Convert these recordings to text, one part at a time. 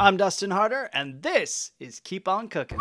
I'm Dustin Harder, and this is Keep On Cooking.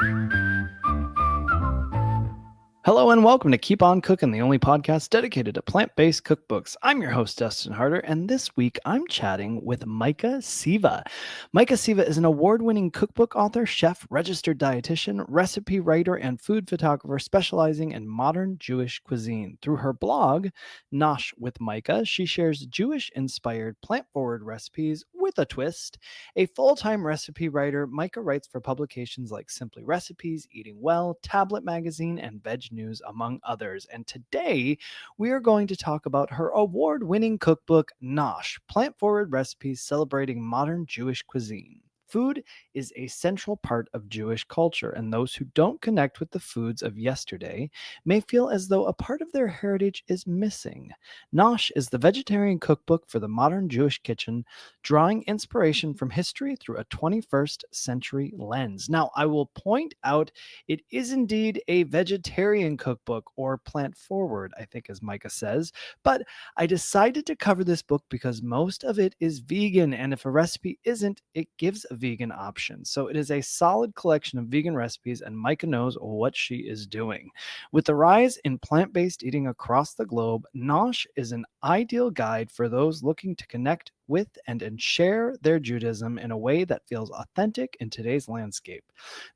Hello and welcome to Keep On Cooking, the only podcast dedicated to plant-based cookbooks. I'm your host, Dustin Harder, and this week I'm chatting with Micah Siva. Micah Siva is an award-winning cookbook author, chef, registered dietitian, recipe writer, and food photographer specializing in modern Jewish cuisine. Through her blog, Nosh with Micah, she shares Jewish-inspired plant-forward recipes with a twist. A full-time recipe writer, Micah writes for publications like Simply Recipes, Eating Well, Tablet Magazine, and Veg News, among others. And today we are going to talk about her award-winning cookbook, Nosh, Plant-Forward Recipes Celebrating Modern Jewish Cuisine. Food is a central part of Jewish culture, and those who don't connect with the foods of yesterday may feel as though a part of their heritage is missing. Nosh is the vegetarian cookbook for the modern Jewish kitchen, drawing inspiration from history through a 21st century lens. Now, I will point out it is indeed a vegetarian cookbook, or plant forward, I think, as Micah says, but I decided to cover this book because most of it is vegan, and if a recipe isn't, it gives a vegan option. So it is a solid collection of vegan recipes, and Micah knows what she is doing. With the rise in plant-based eating across the globe, Nosh is an ideal guide for those looking to connect with and share their Judaism in a way that feels authentic in today's landscape.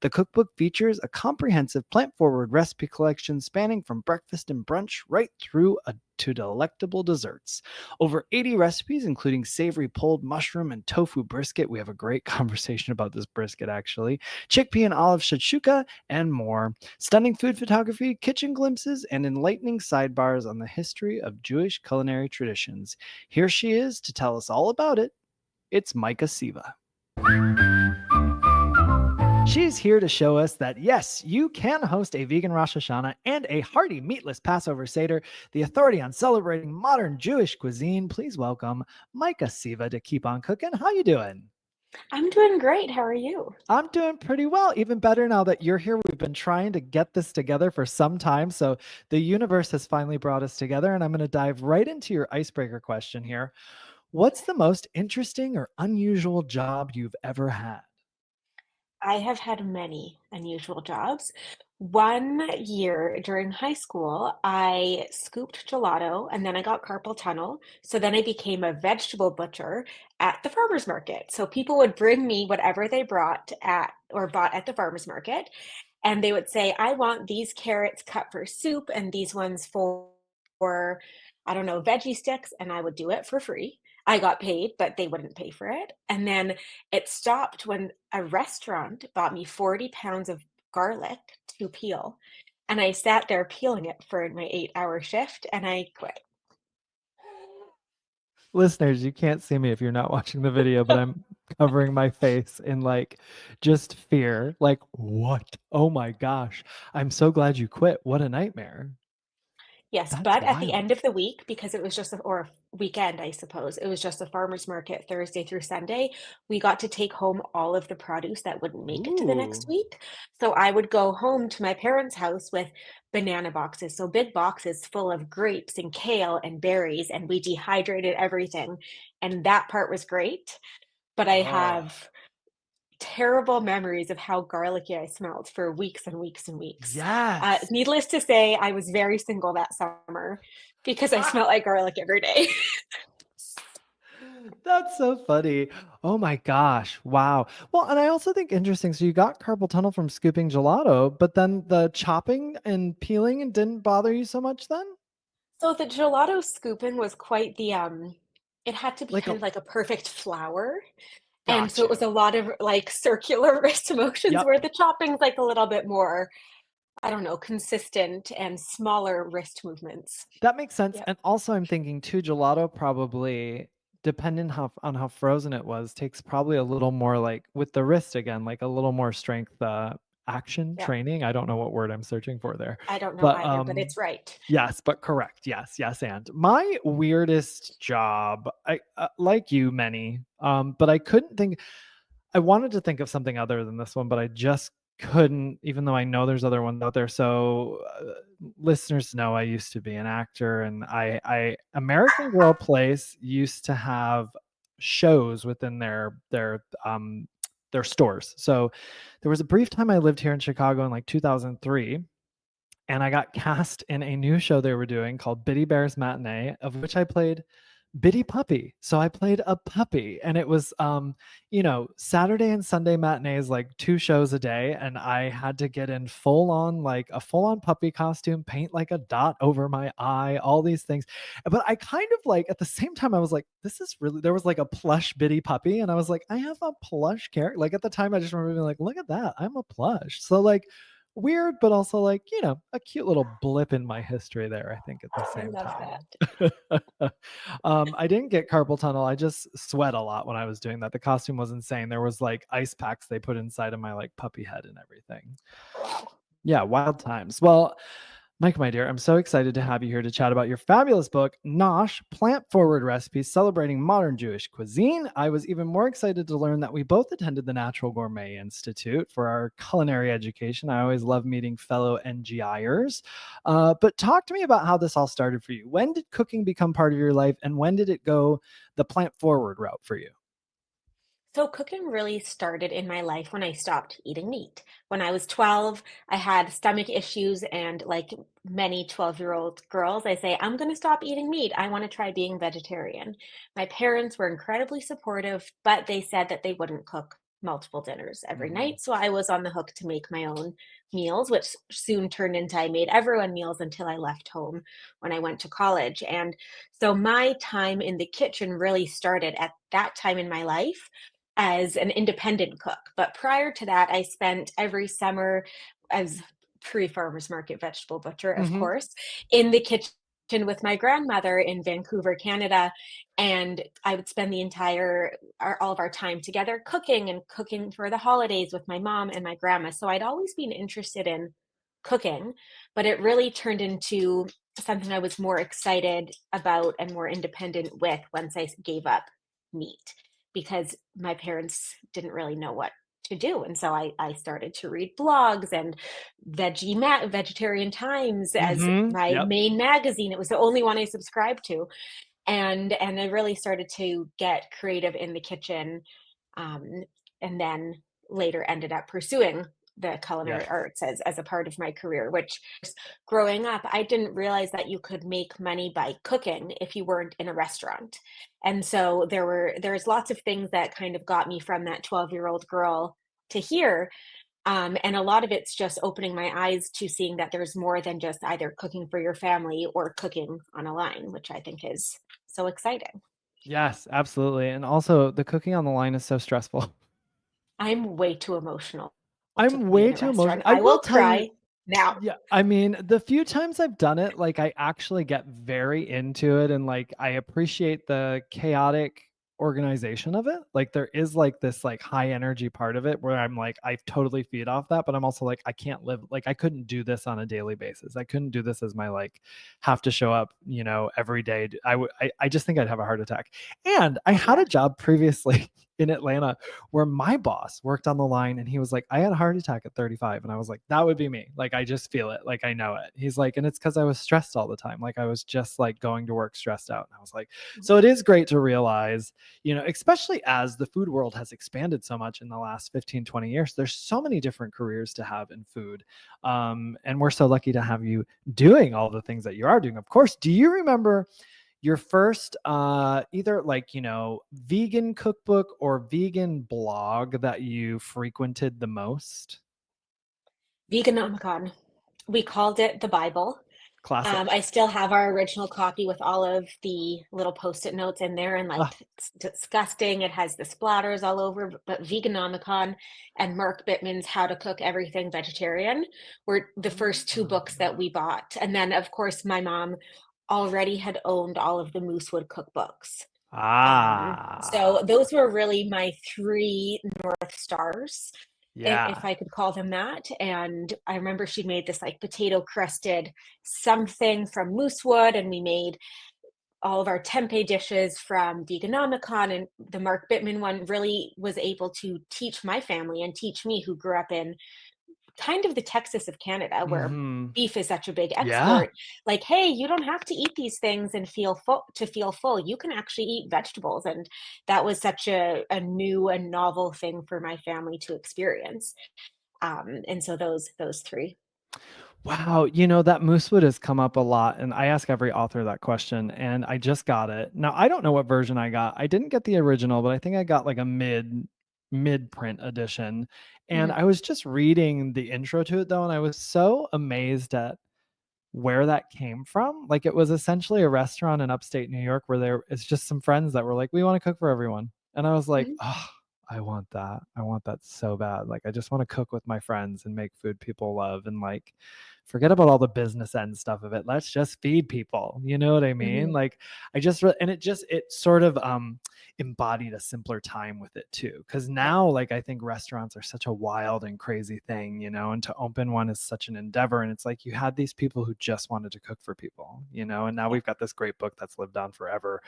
The cookbook features a comprehensive plant-forward recipe collection spanning from breakfast and brunch right through to delectable desserts. Over 80 recipes, including savory pulled mushroom and tofu brisket. We have a great conversation about this brisket, actually. Chickpea and olive shakshuka, and more. Stunning food photography, kitchen glimpses, and enlightening sidebars on the history of Jewish culinary traditions. Here she is to tell us all about it. It's Micah Siva. She's here to show us that, yes, you can host a vegan Rosh Hashanah and a hearty meatless Passover seder, the authority on celebrating modern Jewish cuisine. Please welcome Micah Siva to Keep On Cooking. How you doing? I'm doing great. How are you? I'm doing pretty well, even better now that you're here. We've been trying to get this together for some time, so the universe has finally brought us together, and I'm going to dive right into your icebreaker question here. What's the most interesting or unusual job you've ever had? I have had many unusual jobs. One year during high school, I scooped gelato and then I got carpal tunnel. So then I became a vegetable butcher at the farmer's market. So people would bring me whatever they brought at or bought at the farmer's market, and they would say, I want these carrots cut for soup and these ones for I don't know, veggie sticks, and I would do it for free. I got paid, but they wouldn't pay for it. And then it stopped when a restaurant bought me 40 pounds of garlic to peel. And I sat there peeling it for my 8-hour shift and I quit. Listeners, you can't see me if you're not watching the video, but I'm covering my face in just fear. Like, what? Oh my gosh. I'm so glad you quit. What a nightmare. Yes, That's but at the end wild. of the week, because it was just or weekend, I suppose, it was just a farmer's market Thursday through Sunday, we got to take home all of the produce that wouldn't make it to the next Ooh. week. So I would go home to my parents' house with banana boxes, so big boxes full of grapes and kale and berries, and we dehydrated everything. And that part was great. But I Oh, have terrible memories of how garlicky I smelled for weeks and weeks and weeks. yes. Needless to say, I was very single that summer because I smelled like garlic every day. That's so funny. Oh my gosh. Wow. Well, and I also think interesting. So you got carpal tunnel from scooping gelato, but then the chopping and peeling and didn't bother you so much then? So the gelato scooping was quite it had to be Like kind a of like a perfect flour. And got so it was you. a lot of like circular wrist motions Yep. where the chopping's like a little bit more, I don't know, consistent and smaller wrist movements. That makes sense, Yep. and also I'm thinking too, gelato probably, depending on how frozen it was, takes probably a little more with the wrist again, like a little more strength, action Yep. training. I don't know what word I'm searching for there. I don't know But, either, but it's right. yes, but correct. Yes, yes, and my weirdest job, like you, many, but I wanted to think of something other than this one, but I just couldn't, even though I know there's other ones out there. So, listeners know I used to be an actor, and American Girl Place used to have shows within their they're stores. So there was a brief time I lived here in Chicago in like 2003, and I got cast in a new show they were doing called Biddy Bear's Matinee, of which I played Bitty Puppy. So I played a puppy, and it was Saturday and Sunday matinees, like 2 shows a day, and I had to get in full on, like a full on puppy costume, paint like a dot over my eye, all these things. But I kind of like, at the same time, I was like, this is really, there was like a plush Bitty Puppy, and I was like, I have a plush character. Like at the time, I just remember being like, look at that, I'm a plush. So like, weird, but also like, a cute little blip in my history there, I think, at the I same love that. time. I didn't get carpal tunnel. I just sweat a lot when I was doing that. The costume was insane. There was like ice packs they put inside of my like puppy head and everything. Wow. Yeah, wild times. Well, Mike, my dear, I'm so excited to have you here to chat about your fabulous book, Nosh, Plant-Forward Recipes Celebrating Modern Jewish Cuisine. I was even more excited to learn that we both attended the Natural Gourmet Institute for our culinary education. I always love meeting fellow NGIers. But talk to me about how this all started for you. When did cooking become part of your life, and when did it go the plant-forward route for you? So cooking really started in my life when I stopped eating meat. When I was 12, I had stomach issues, and like many 12-year-old girls, I say, I'm going to stop eating meat. I want to try being vegetarian. My parents were incredibly supportive, but they said that they wouldn't cook multiple dinners every Mhm. night. So I was on the hook to make my own meals, which soon turned into I made everyone meals until I left home when I went to college. And so my time in the kitchen really started at that time in my life as an independent cook. But prior to that, I spent every summer as pre-farmers market vegetable butcher, of Mhm. course, in the kitchen with my grandmother in Vancouver, Canada. And I would spend the all of our time together cooking and cooking for the holidays with my mom and my grandma. So I'd always been interested in cooking, but it really turned into something I was more excited about and more independent with once I gave up meat, because my parents didn't really know what to do. And so I started to read blogs and Vegetarian Times as Mhm. my Yep. main magazine. It was the only one I subscribed to. And I really started to get creative in the kitchen, um, and then later ended up pursuing the culinary Yes. arts as a part of my career, which growing up, I didn't realize that you could make money by cooking if you weren't in a restaurant. And so there's lots of things that kind of got me from that 12-year-old girl to here. And a lot of it's just opening my eyes to seeing that there's more than just either cooking for your family or cooking on a line, which I think is so exciting. Yes, absolutely. And also, the cooking on the line is so stressful. I'm way too emotional to I'm be way in a too emotional. restaurant. I I will will tell you, cry now. yeah, I mean, the few times I've done it, like I actually get very into it, and like I appreciate the chaotic organization of it. Like there is like this like high energy part of it where I'm like I totally feed off that, but I'm also like I can't live, like I couldn't do this on a daily basis. I couldn't do this as my like have to show up, every day. I just think I'd have a heart attack. And I Oh had yeah. a job previously in Atlanta where my boss worked on the line, and he was like, I had a heart attack at 35. And I was like, that would be me. Like, I just feel it. Like, I know it. He's like, and it's because I was stressed all the time. Like, I was just like going to work stressed out. And I was like, so it is great to realize, especially as the food world has expanded so much in the last 15, 20 years, there's so many different careers to have in food. And we're so lucky to have you doing all the things that you are doing. Of course, do you remember your first either like vegan cookbook or vegan blog that you frequented the most? Veganomicon. We called it the Bible. Classic. I still have our original copy with all of the little post-it notes in there, and like Ah, it's disgusting. It has the splatters all over, but Veganomicon and Mark Bittman's How to Cook Everything Vegetarian were the first two books that we bought. And then, of course, my mom already had owned all of the Moosewood cookbooks. So ah, those were really my three North Stars, if yeah. I could call them that. And I remember she made this like potato crusted something from moosewood, and we made all of our tempeh dishes from Veganomicon. And the Mark Bittman one really was able to teach my family and teach me, who grew up in kind of the Texas of Canada, where Hmm. beef is such a big Yeah. export. Like, hey, you don't have to eat these things and feel full to feel full. You can actually eat vegetables. And that was such a new and novel thing for my family to experience. And so those three. Wow, that moosewood has come up a lot, and I ask every author that question, and I just got it. Now, I don't know what version I got. I didn't get the original, but I think I got like a mid print edition. And Mhm. I was just reading the intro to it though, and I was so amazed at where that came from. Like it was essentially a restaurant in upstate New York where it's just some friends that were like, we want to cook for everyone. And I was like, Mhm. oh, I want that. I want that so bad. Like I just want to cook with my friends and make food people love and like forget about all the business end stuff of it. Let's just feed people. You know what I mean? Mhm. Like and it sort of embodied a simpler time with it too. Cause Yeah. now like I think restaurants are such a wild and crazy thing, and to open one is such an endeavor. And it's like you had these people who just wanted to cook for people, and now Yeah. we've got this great book that's lived on forever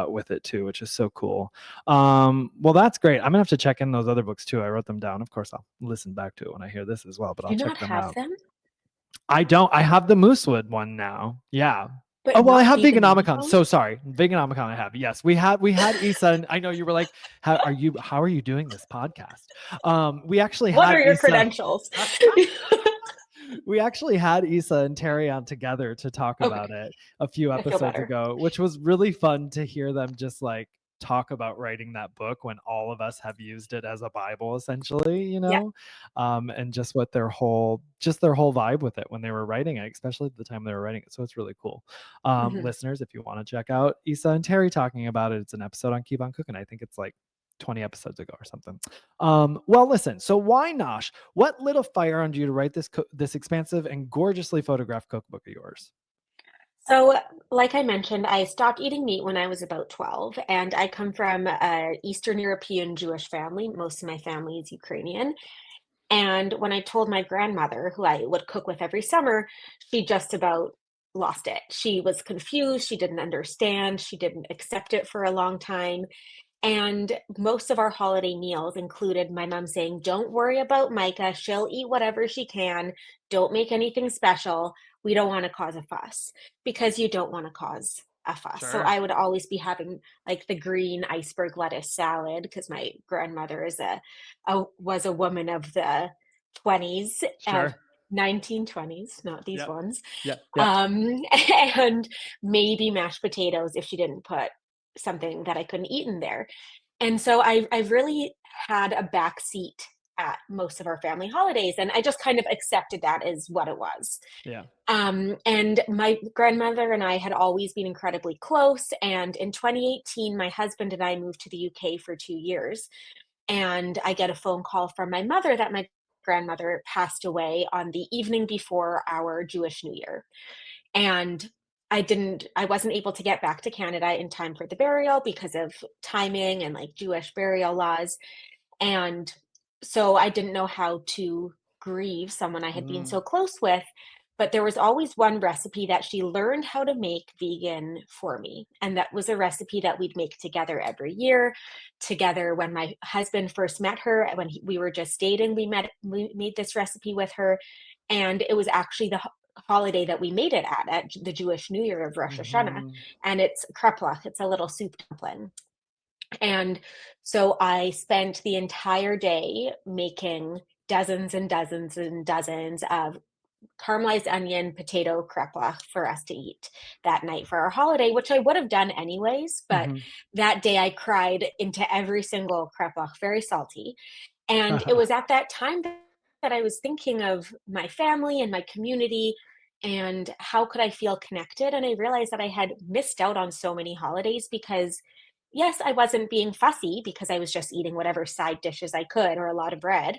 with it too, which is so cool. Well, that's great. I'm gonna have to check in those other books too. I wrote them down. Of course, I'll listen back to it when I hear this as well, but Do I'll you check not them have out. them? I don't. I have the Moosewood one now. Yeah. Oh But well, I not have Veganomicon. Veganomicon? So sorry, Veganomicon. I have. Yes, we had Issa, and I know you were like, How are you doing this podcast? We actually What are had your Issa. credentials? We actually had Issa and Terry on together to talk Okay, about it a few I feel episodes better. ago, which was really fun to hear them just like talk about writing that book when all of us have used it as a Bible essentially, Yeah. and just what their whole vibe with it when they were writing it, especially at the time they were writing it. So it's really cool. Mhm. Listeners, if you want to check out Issa and Terry talking about it, it's an episode on Keep on Cooking. I think it's like 20 episodes ago or something. Well, listen. So why Nosh? What lit a fire under you to write this expansive and gorgeously photographed cookbook of yours? So, like I mentioned, I stopped eating meat when I was about 12, and I come from a Eastern European Jewish family. Most of my family is Ukrainian. And when I told my grandmother, who I would cook with every summer, she just about lost it. She was confused. She didn't understand. She didn't accept it for a long time. And most of our holiday meals included my mom saying, "Don't worry about Micah. She'll eat whatever she can. Don't make anything special. We don't want to cause a fuss," because you don't want to cause a fuss. So Sure. I would always be having like the green iceberg lettuce salad because my grandmother was a woman of the 20s of Sure. 1920s, not these Yep. ones. Yep. Yep. And maybe mashed potatoes if she didn't put something that I couldn't eat in there. And so I've really had a back seat at most of our family holidays, and I just kind of accepted that as what it was. Yeah. And my grandmother and I had always been incredibly close. And in 2018, my husband and I moved to the UK for 2 years. And I get a phone call from my mother that my grandmother passed away on the evening before our Jewish New Year. And I wasn't able to get back to Canada in time for the burial because of timing and like Jewish burial laws. And so I didn't know how to grieve someone I had been Mm. so close with. But there was always one recipe that she learned how to make vegan for me. And that was a recipe that we'd make together every year. Together, when my husband first met her, when we were just dating, we made this recipe with her. And it was actually the holiday that we made it at the Jewish New Year of Rosh Hashanah. Hmm. And it's kreplach, it's a little soup dumpling. And so I spent the entire day making dozens and dozens and dozens of caramelized onion potato kreplach for us to eat that night for our holiday, which I would have done anyways. But Hmm. that day I cried into every single kreplach, very salty. And it was at that time that I was thinking of my family and my community and how could I feel connected. And I realized that I had missed out on so many holidays because, yes, I wasn't being fussy because I was just eating whatever side dishes I could or a lot of bread,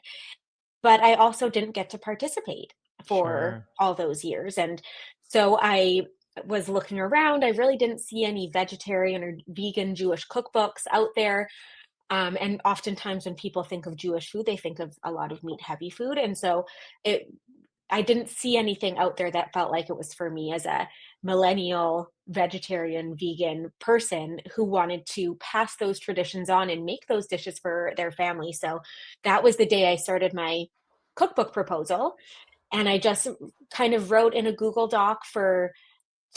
but I also didn't get to participate for Sure. all those years. And so I was looking around. I really didn't see any vegetarian or vegan Jewish cookbooks out there. And oftentimes when people think of Jewish food, they think of a lot of meat heavy food. And so it I didn't see anything out there that felt like it was for me as a millennial vegetarian vegan person who wanted to pass those traditions on and make those dishes for their family. So that was the day I started my cookbook proposal. And I just kind of wrote in a Google Doc for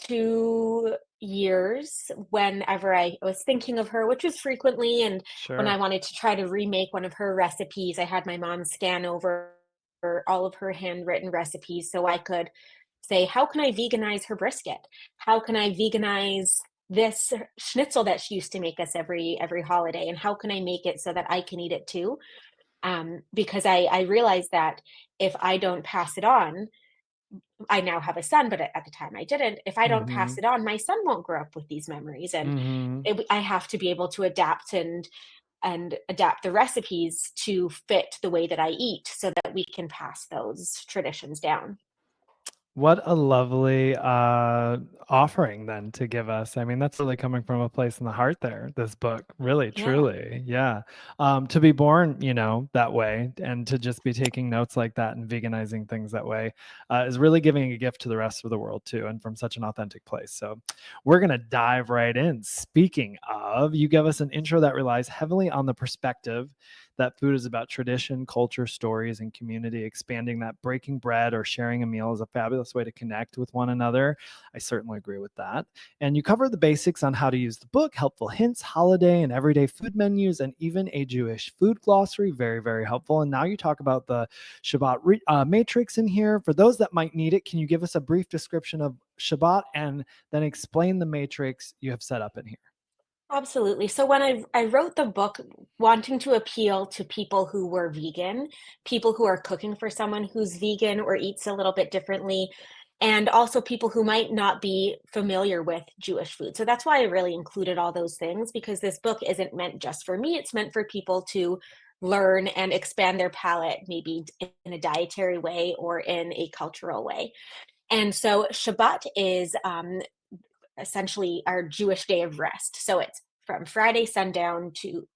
2 years whenever I was thinking of her, which was frequently. And when I Sure. wanted to try to remake one of her recipes, I had my mom scan over all of her handwritten recipes so I could say, how can I veganize her brisket? How can I veganize this schnitzel that she used to make us every holiday? And how can I make it so that I can eat it too? Because I realized that if I don't pass it on, I now have a son, but at the time I didn't. If I don't Mm-hmm. pass it on, my son won't grow up with these memories, and Mm-hmm. I have to be able to adapt and adapt the recipes to fit the way that I eat, so that we can pass those traditions down. What a lovely offering then to give us. I mean, that's really coming from a place in the heart there, this book, really, Yeah, truly. Yeah. To be born, that way and to just be taking notes like that and veganizing things that way is really giving a gift to the rest of the world too, and from such an authentic place. So we're going to dive right in. Speaking of, you give us an intro that relies heavily on the perspective that food is about tradition, culture, stories, and community, expanding that breaking bread or sharing a meal is a fabulous way to connect with one another. I certainly agree with that. And you cover the basics on how to use the book, helpful hints, holiday and everyday food menus, and even a Jewish food glossary. Very, very helpful. And now you talk about the Shabbat matrix in here. For those that might need it, can you give us a brief description of Shabbat and then explain the matrix you have set up in here? absolutely. So when I wrote the book wanting to appeal to people who were vegan, people who are cooking for someone who's vegan or eats a little bit differently, and also people who might not be familiar with Jewish food. So that's why I really included all those things, because this book isn't meant just for me, it's meant for people to learn and expand their palate, maybe in a dietary way or in a cultural way. And so Shabbat is essentially our Jewish day of rest. So it's from Friday sundown to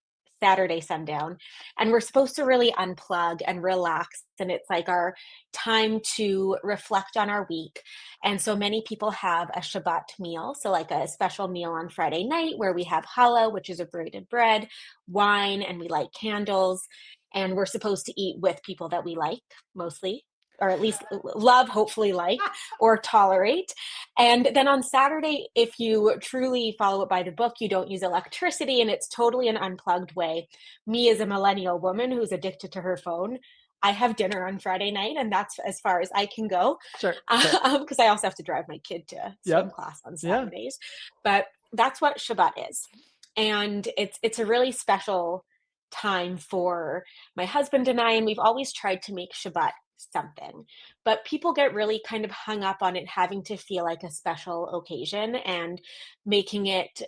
Saturday sundown. And we're supposed to really unplug and relax. And it's like our time to reflect on our week. And so many people have a Shabbat meal. So, like a special meal on Friday night where we have challah, which is a braided bread, wine, and we light candles. And we're supposed to eat with people that we like mostly, or at least love, hopefully like, or tolerate. And then on Saturday, if you truly follow it by the book, you don't use electricity and it's totally an unplugged way. Me, as a millennial woman who's addicted to her phone, I have dinner on Friday night, and that's as far as I can go, Sure, sure. because I also have to drive my kid to swim Yep. class on Yeah. Saturdays. But that's what Shabbat is, and it's a really special time for my husband and I, and we've always tried to make Shabbat something, but people get really kind of hung up on it having to feel like a special occasion, and making it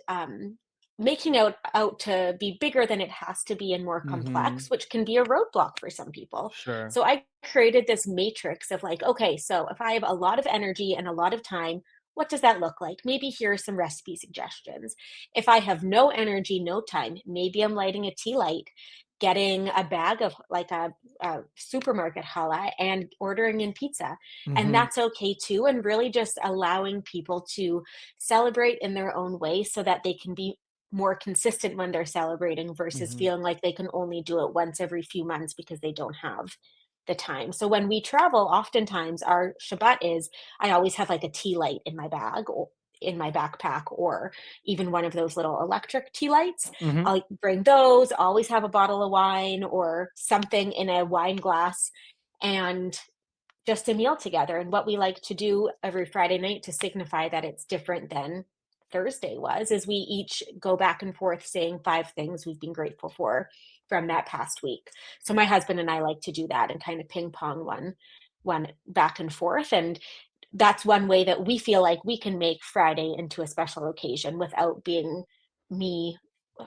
making out to be bigger than it has to be and more Mm-hmm. complex, which can be a roadblock for some people. Sure. So I created this matrix of like, okay, so if I have a lot of energy and a lot of time, what does that look like? Maybe here are some recipe suggestions. If I have no energy, no time, maybe I'm lighting a tea light, getting a bag of like a supermarket challah and ordering in pizza. And Mm-hmm. that's okay too. And really just allowing people to celebrate in their own way so that they can be more consistent when they're celebrating versus Mm-hmm. feeling like they can only do it once every few months because they don't have the time. So when we travel, oftentimes our Shabbat is I always have like a tea light in my bag or in my backpack, or even one of those little electric tea lights. Mm-hmm. I'll bring those, always have a bottle of wine or something in a wine glass, and just a meal together. And what we like to do every Friday night to signify that it's different than Thursday was is we each go back and forth saying 5 things we've been grateful for from that past week. So my husband and I like to do that and kind of ping pong one back and forth. And that's one way that we feel like we can make Friday into a special occasion without being me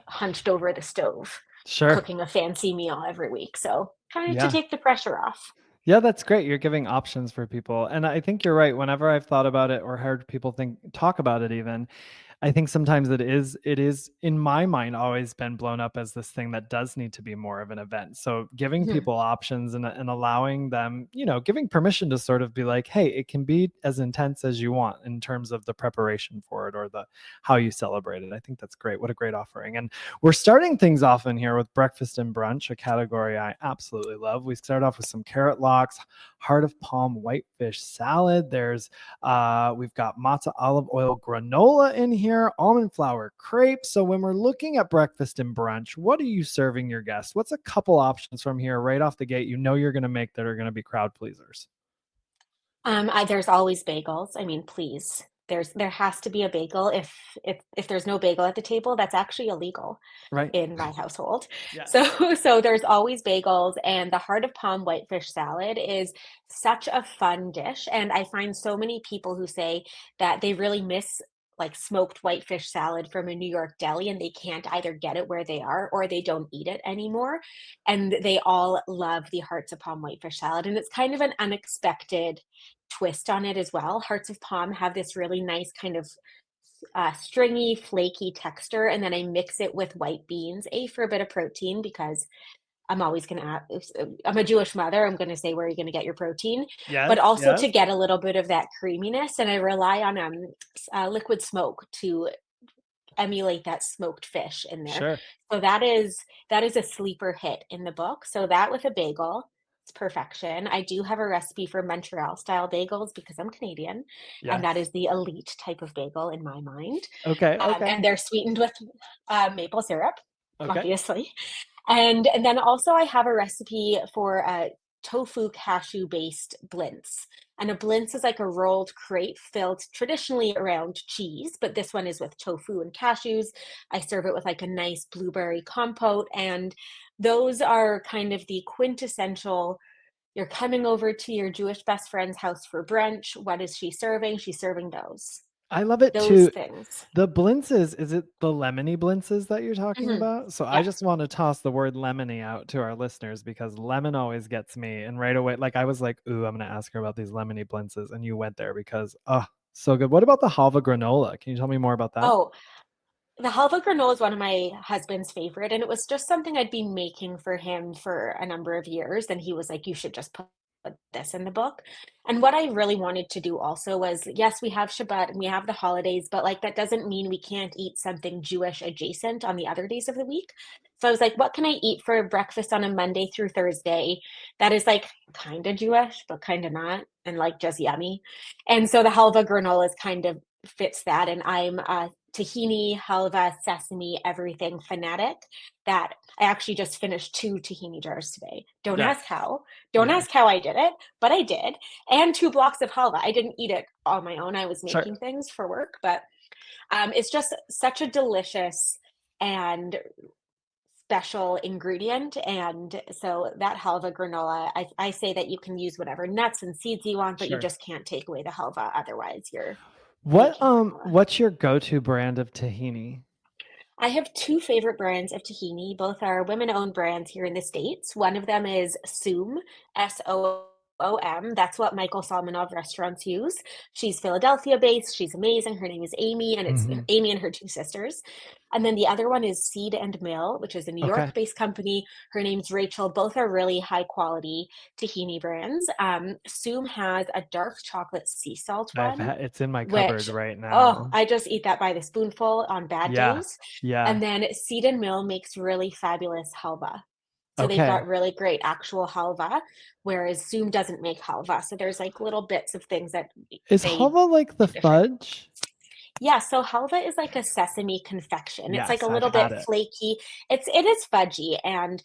hunched over the stove Sure. cooking a fancy meal every week. So kind of to Yeah. take the pressure off. Yeah, that's great. You're giving options for people. And I think you're right. Whenever I've thought about it or heard people talk about it even, I think sometimes it is in my mind always been blown up as this thing that does need to be more of an event. So giving Mhm. people options and allowing them, giving permission to sort of be like, hey, it can be as intense as you want in terms of the preparation for it or the how you celebrate it. I think that's great. What a great offering. And we're starting things off in here with breakfast and brunch, a category I absolutely love. We start off with some carrot locks, heart of palm whitefish salad. We've got matzo olive oil granola in here, almond flour crepes. So when we're looking at breakfast and brunch, what are you serving your guests? What's a couple options from here right off the gate you're going to make that are going to be crowd pleasers? There's always bagels. I mean, please. There has to be a bagel. If there's no bagel at the table, that's actually illegal Right. in my household. Yeah. So there's always bagels, and the heart of palm whitefish salad is such a fun dish. And I find so many people who say that they really miss like smoked whitefish salad from a New York deli, and they can't either get it where they are or they don't eat it anymore. And they all love the hearts of palm whitefish salad. And it's kind of an unexpected twist on it as well. Hearts of palm have this really nice kind of stringy, flaky texture, and then I mix it with white beans, for a bit of protein because I'm always going to. I'm a Jewish mother. I'm going to say where you're going to get your protein, but Yes. also Yes. to get a little bit of that creaminess. And I rely on liquid smoke to emulate that smoked fish in there. Sure. So that is a sleeper hit in the book. So that with a bagel, it's perfection. I do have a recipe for Montreal style bagels because I'm Canadian, and that Yes. is the elite type of bagel in my mind. Okay. Okay. And they're sweetened with maple syrup, Okay. obviously. And then also I have a recipe for a tofu cashew based blintz. And a blintz is like a rolled crepe filled traditionally around cheese, but this one is with tofu and cashews. I serve it with like a nice blueberry compote, and those are kind of the quintessential. You're coming over to your Jewish best friend's house for brunch. What is she serving? She's serving I love it those too. things. The blintzes, is it the lemony blintzes that you're talking Mhm. about? So I Yes. just want to toss the word lemony out to our listeners because lemon always gets me. And right away, like I was like, ooh, I'm going to ask her about these lemony blintzes. And you went there because, oh, so good. What about the halva granola? Can you tell me more about that? Oh, the halva granola is one of my husband's favorite, and it was just something I'd been making for him for a number of years. And he was like, "You should just put this in the book." And what I really wanted to do also was, yes, we have Shabbat and we have the holidays, but like that doesn't mean we can't eat something Jewish adjacent on the other days of the week. So I was like, what can I eat for breakfast on a Monday through Thursday that is like kind of Jewish, but kind of not, and like just yummy? And so the halva granola is kind of fits that. And I'm tahini, halva, sesame, everything fanatic that I actually just finished 2 tahini jars today. Don't Yes. ask how. Don't Yes. ask how I did it, but I did. And 2 blocks of halva. I didn't eat it on my own. I was Sure. making things for work, but it's just such a delicious and special ingredient. And so that halva granola, I say that you can use whatever nuts and seeds you want, but you Sure. just can't take away the halva. Otherwise, you're What making granola. what's your go-to brand of tahini? I have 2 favorite brands of tahini. Both are women-owned brands here in the States. One of them is Soom, Soom. That's what Michael Solomonov restaurants use. She's Philadelphia-based. She's amazing. Her name is Amy, and it's Hmm. Amy and her 2 sisters. And then the other one is Seed and Mill, which is a New Okay. York-based company. Her name's Rachel. Both are really high-quality tahini brands. Soom has a dark chocolate sea salt one, It's in my cupboard which, right oh, now. I just eat that by the spoonful on bad Yeah. days. Yeah. And then Seed and Mill makes really fabulous halva. So they've Okay. got really great actual halva, whereas Zoom doesn't make halva. So there's like little bits of things that Is they halva like the do different. fudge? Yeah, so halva is like a sesame confection. It's like a Yes, I've little had bit it. flaky. It is fudgy and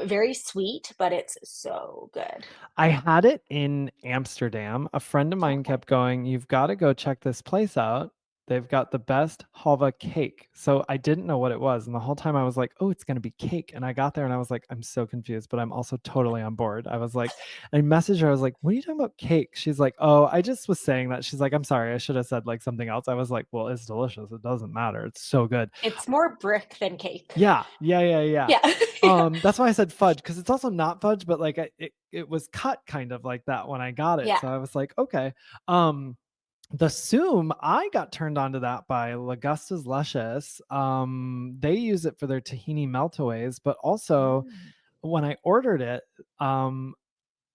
very sweet, but it's so good. I had it in Amsterdam. A friend of mine Okay. kept going, "You've got to go check this place out. They've got the best halva cake." So I didn't know what it was. And the whole time I was like, oh, it's going to be cake. And I got there and I was like, I'm so confused, but I'm also totally on board. I was like, I messaged her. I was like, what are you talking about cake? She's like, oh, I just was saying that. She's like, I'm sorry. I should have said like something else. I was like, well, it's delicious. It doesn't matter. It's so good. It's more brick than cake. Yeah. Yeah. Yeah. Yeah. Yeah. Yeah. That's why I said fudge because it's also not fudge, but like it was cut kind of like that when I got it. Yeah. So I was like, okay. Um, The Soom, I got turned on to that by Lagustas Luscious. They use it for their tahini meltaways, but also Mm. when I ordered it,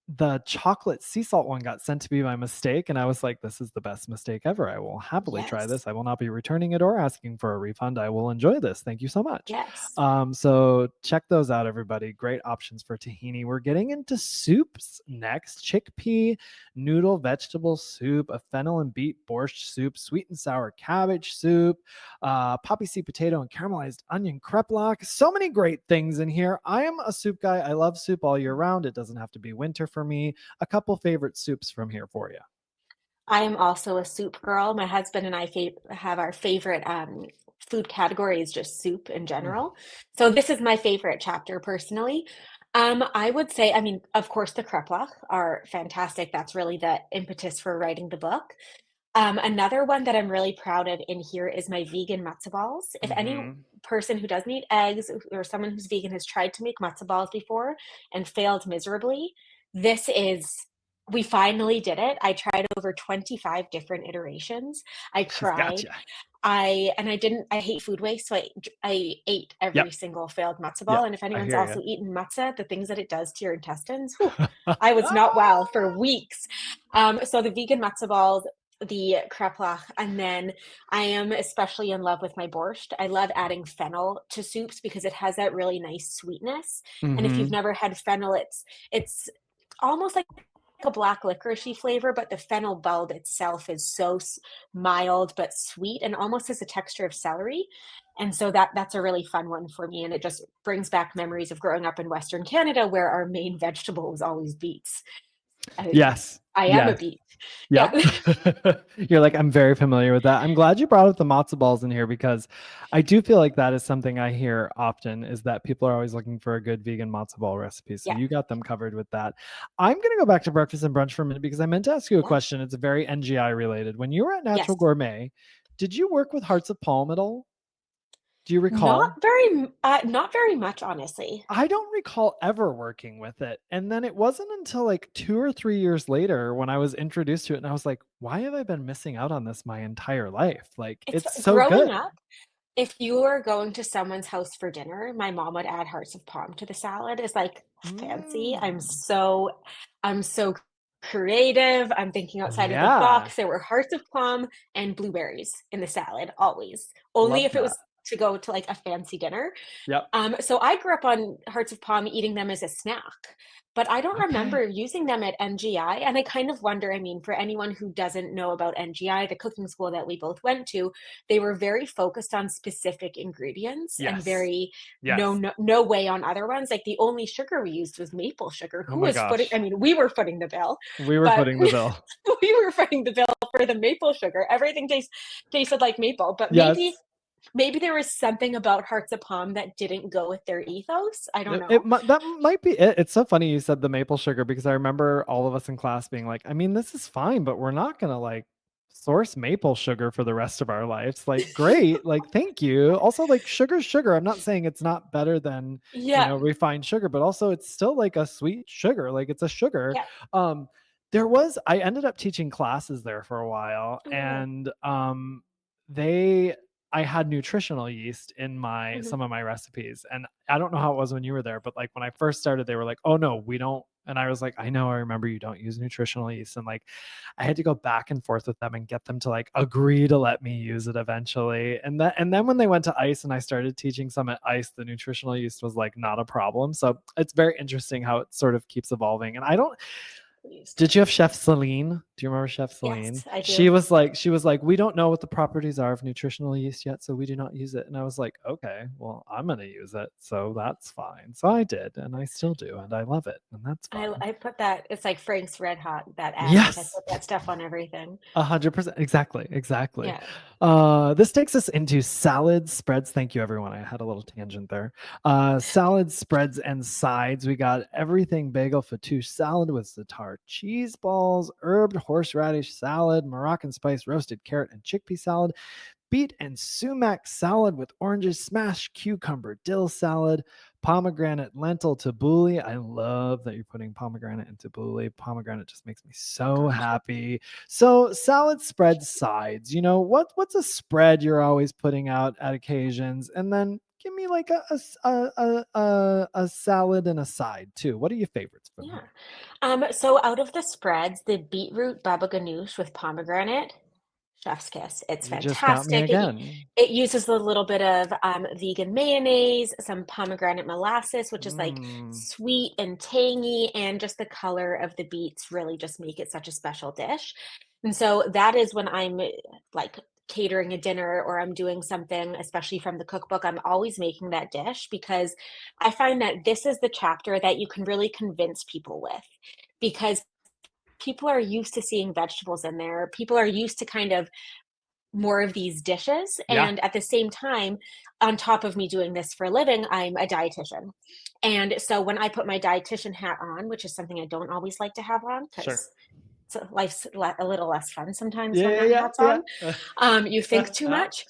the chocolate sea salt one got sent to me by mistake, and I was like, this is the best mistake ever. I will happily try Yes. this. I will not be returning it or asking for a refund. I will enjoy this. Thank you so much. Yes. So check those out, everybody. Great options for tahini. We're getting into soups next. Chickpea noodle vegetable soup, a fennel and beet borscht soup, sweet and sour cabbage soup, poppy seed potato and caramelized onion kreplach. So many great things in here. I am a soup guy. I love soup all year round. It doesn't have to be winter for me. A couple favorite soups from here for you. I am also a soup girl. My husband and I have our favorite food category is just soup in Mm. general. So this is my favorite chapter personally. I would say, I mean, of course, the kreplach are fantastic. That's really the impetus for writing the book. Another one that I'm really proud of in here is my vegan matzo balls. If any Mm-hmm. person who doesn't eat eggs or someone who's vegan has tried to make matzo balls before and failed miserably, this is, we finally did it. I tried over 25 different iterations. I She's got cried. you. I hate food waste, so I ate every Yep. single failed matzo ball. Yep. And if I anyone's hear also eaten matzah, the things that it does to your intestines, whew, you. I was not well for weeks. So the vegan matzo balls, the kreplach, and then I am especially in love with my borscht. I love adding fennel to soups because it has that really nice sweetness. And if you've Mm-hmm. never had fennel, it's almost like a black licoricey flavor, but the fennel bulb itself is so mild but sweet and almost has a texture of celery. And so that's a really fun one for me. And it just brings back memories of growing up in Western Canada where our main vegetable was always beets. I, Yes. I am a Yes. beet. Yeah. Yep. You're like, I'm very familiar with that. I'm glad you brought up the matzo balls in here because I do feel like that is something I hear often is that people are always looking for a good vegan matzo ball recipe. So Yeah. you got them covered with that. I'm going to go back to breakfast and brunch for a minute because I meant to ask you a Yeah. question. It's very NGI related. When you were at Yes. Natural Gourmet, did you work with Hearts of Palm at all? Do you Not recall? very, not very much, honestly. I don't recall ever working with it. And then it wasn't until like 2 or 3 years later when I was introduced to it and I was like, why have I been missing out on this my entire life? Like It's it's so growing good. up. If you were going to someone's house for dinner, my mom would add hearts of palm to the salad. It's like fancy. Mm. I'm so creative. I'm thinking outside of the Yeah. box. There were hearts of palm and blueberries in the salad, always. Only Love if it that. was to go to like a fancy dinner. Yep. So I grew up on hearts of palm eating them as a snack, but I don't remember Okay. using them at NGI. And I kind of wonder, I mean, for anyone who doesn't know about NGI, the cooking school that we both went to, they were very focused on specific ingredients and Yes. very Yes. no way on other ones. Like the only sugar we used was maple sugar. Oh Who my was footing? I gosh. mean, we were footing the bill, We were but footing the bill. we were footing the bill for the maple sugar. Everything tasted like maple, but Yes. maybe there was something about Hearts of Palm that didn't go with their ethos. I don't know. That might be it. It's so funny you said the maple sugar because I remember all of us in class being like, I mean, this is fine, but we're not gonna like source maple sugar for the rest of our lives. Like, great, like thank you. Also, like sugar's sugar. I'm not saying it's not better than Yeah, refined sugar, but also it's still like a sweet sugar. Like it's a sugar. yeah. Um, I ended up teaching classes there for a while, Oh, and they I had nutritional yeast in my mhm. some of my recipes. And I don't know how it was when you were there, but like when I first started, they were like, "Oh no, we don't." And I was like, "I know, I remember you don't use nutritional yeast." And like I had to go back and forth with them and get them to like agree to let me use it eventually. And then when they went to ice and I started teaching some at ice, the nutritional yeast was like not a problem. So it's very interesting how it sort of keeps evolving. And I don't Pleased. did you have Chef Celine? Do you remember Chef Celine? Yes, I She do. was like, we don't know what the properties are of nutritional yeast yet, so we do not use it. And I was like, okay, well, I'm gonna use it, so that's fine. So I did, and I still do, and I love it, and that's fun. I put that, it's like Frank's Red Hot, that ad. Like I Yes, put that stuff on everything. 100%. Exactly, exactly. Yeah. This takes us into salad spreads. Thank you, everyone. I had a little tangent there. Salad spreads and sides. We got everything bagel fattoush salad with za'atar cheese balls, herbed horseradish salad, Moroccan spice roasted carrot and chickpea salad, beet and sumac salad with oranges, smashed cucumber dill salad, pomegranate lentil tabbouleh. I love that you're putting pomegranate in tabbouleh. Pomegranate just makes me so Gotcha. happy. So salad spread sides. What's a spread you're always putting out at occasions, and then give me like a salad and a side too. What are your favorites from Yeah. here? So out of the spreads, the beetroot baba ganoush with pomegranate, chef's kiss. It's You just got me fantastic. again. It uses a little bit of vegan mayonnaise, some pomegranate molasses, which is like Mm, sweet and tangy, and just the color of the beets really just make it such a special dish. And so that is when I'm like catering a dinner or I'm doing something, especially from the cookbook, I'm always making that dish because I find that this is the chapter that you can really convince people with because people are used to seeing vegetables in there. People are used to kind of more of these dishes. yeah. And at the same time, on top of me doing this for a living, I'm a dietitian. And so when I put my dietitian hat on, which is something I don't always like to have on Sure. because life's a little less fun sometimes when Yeah, that yeah, hat's yeah, on. You think too yeah. much.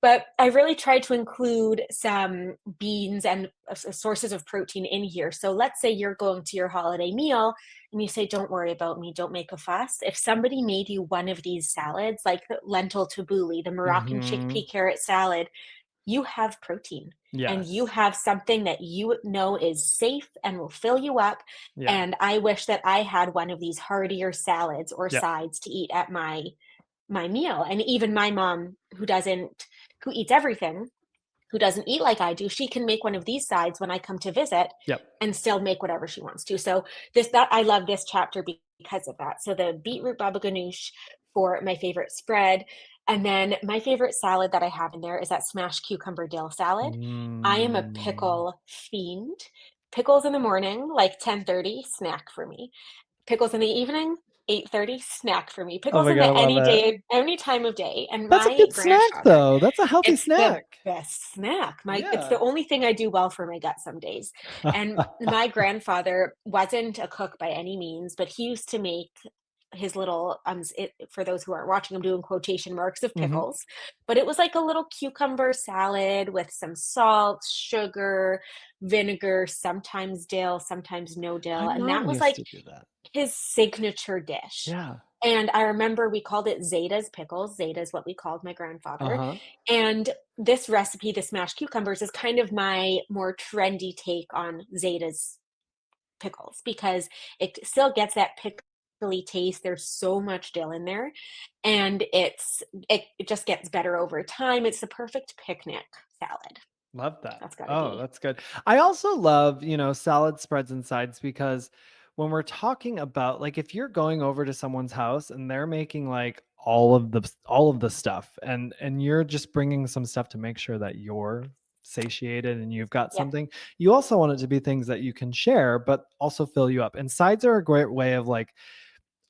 But I really try to include some beans and sources of protein in here. So let's say you're going to your holiday meal and you say, don't worry about me, don't make a fuss. If somebody made you one of these salads, like the lentil tabbouleh, the Moroccan Hmm. chickpea carrot salad, you have protein and you Yes. have something that you know is safe and will fill you up. Yeah. And I wish that I had one of these heartier salads or Yep. sides to eat at my meal. And even my mom, who eats everything, who doesn't eat like I do, she can make one of these sides when I come to visit Yep. and still make whatever she wants to. So that I love this chapter because of that. So the beetroot baba ganoush for my favorite spread. And then my favorite salad that I have in there is that smashed cucumber dill salad. I am a Mm. pickle fiend. Pickles in the morning, like 10:30, snack for me. Pickles in the evening, 8:30, snack for me. Oh Pickles my in God, I the love any it. day, any time of day. And That's a my good snack grandfather, though. That's a healthy it's the snack. best snack. It's Yeah. the only thing I do well for my gut some days. And my grandfather wasn't a cook by any means, but he used to make his little for those who aren't watching, I'm doing quotation marks of Hmm. pickles, but it was like a little cucumber salad with some salt, sugar, vinegar, sometimes dill, sometimes no My dill, and that mom was used like to do that. his signature dish. Yeah. And I remember we called it Zeta's pickles. Zeta is what we called my grandfather. Uh-huh. And this recipe, the smashed cucumbers, is kind of my more trendy take on Zeta's pickles because it still gets that pickly taste. There's so much dill in there, and it just gets better over time. It's the perfect picnic salad. Love that. That's gotta Oh, be. that's good. I also love, salad spreads and sides because when we're talking about like if you're going over to someone's house and they're making like all of the stuff and you're just bringing some stuff to make sure that you're satiated and you've got Yep, something, you also want it to be things that you can share but also fill you up. And sides are a great way of like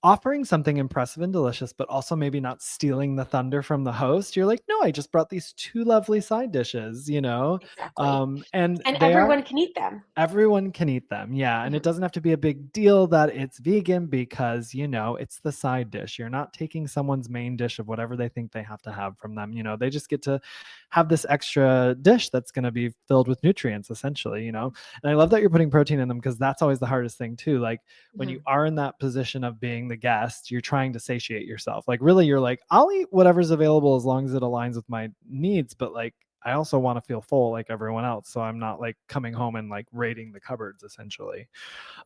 offering something impressive and delicious, but also maybe not stealing the thunder from the host. You're like, no, I just brought these two lovely side dishes. exactly. And And they are everyone can eat them. Everyone can eat them. Yeah. And it Mhm. doesn't have to be a big deal that it's vegan because, it's the side dish. You're not taking someone's main dish of whatever they think they have to have from them. They just get to have this extra dish that's going to be filled with nutrients, essentially. And I love that you're putting protein in them because that's always the hardest thing, too. Like when you Mhm. are in that position of being the guest, you're trying to satiate yourself. Like, really, you're like, I'll eat whatever's available as long as it aligns with my needs. But like, I also want to feel full like everyone else. So I'm not like coming home and like raiding the cupboards essentially.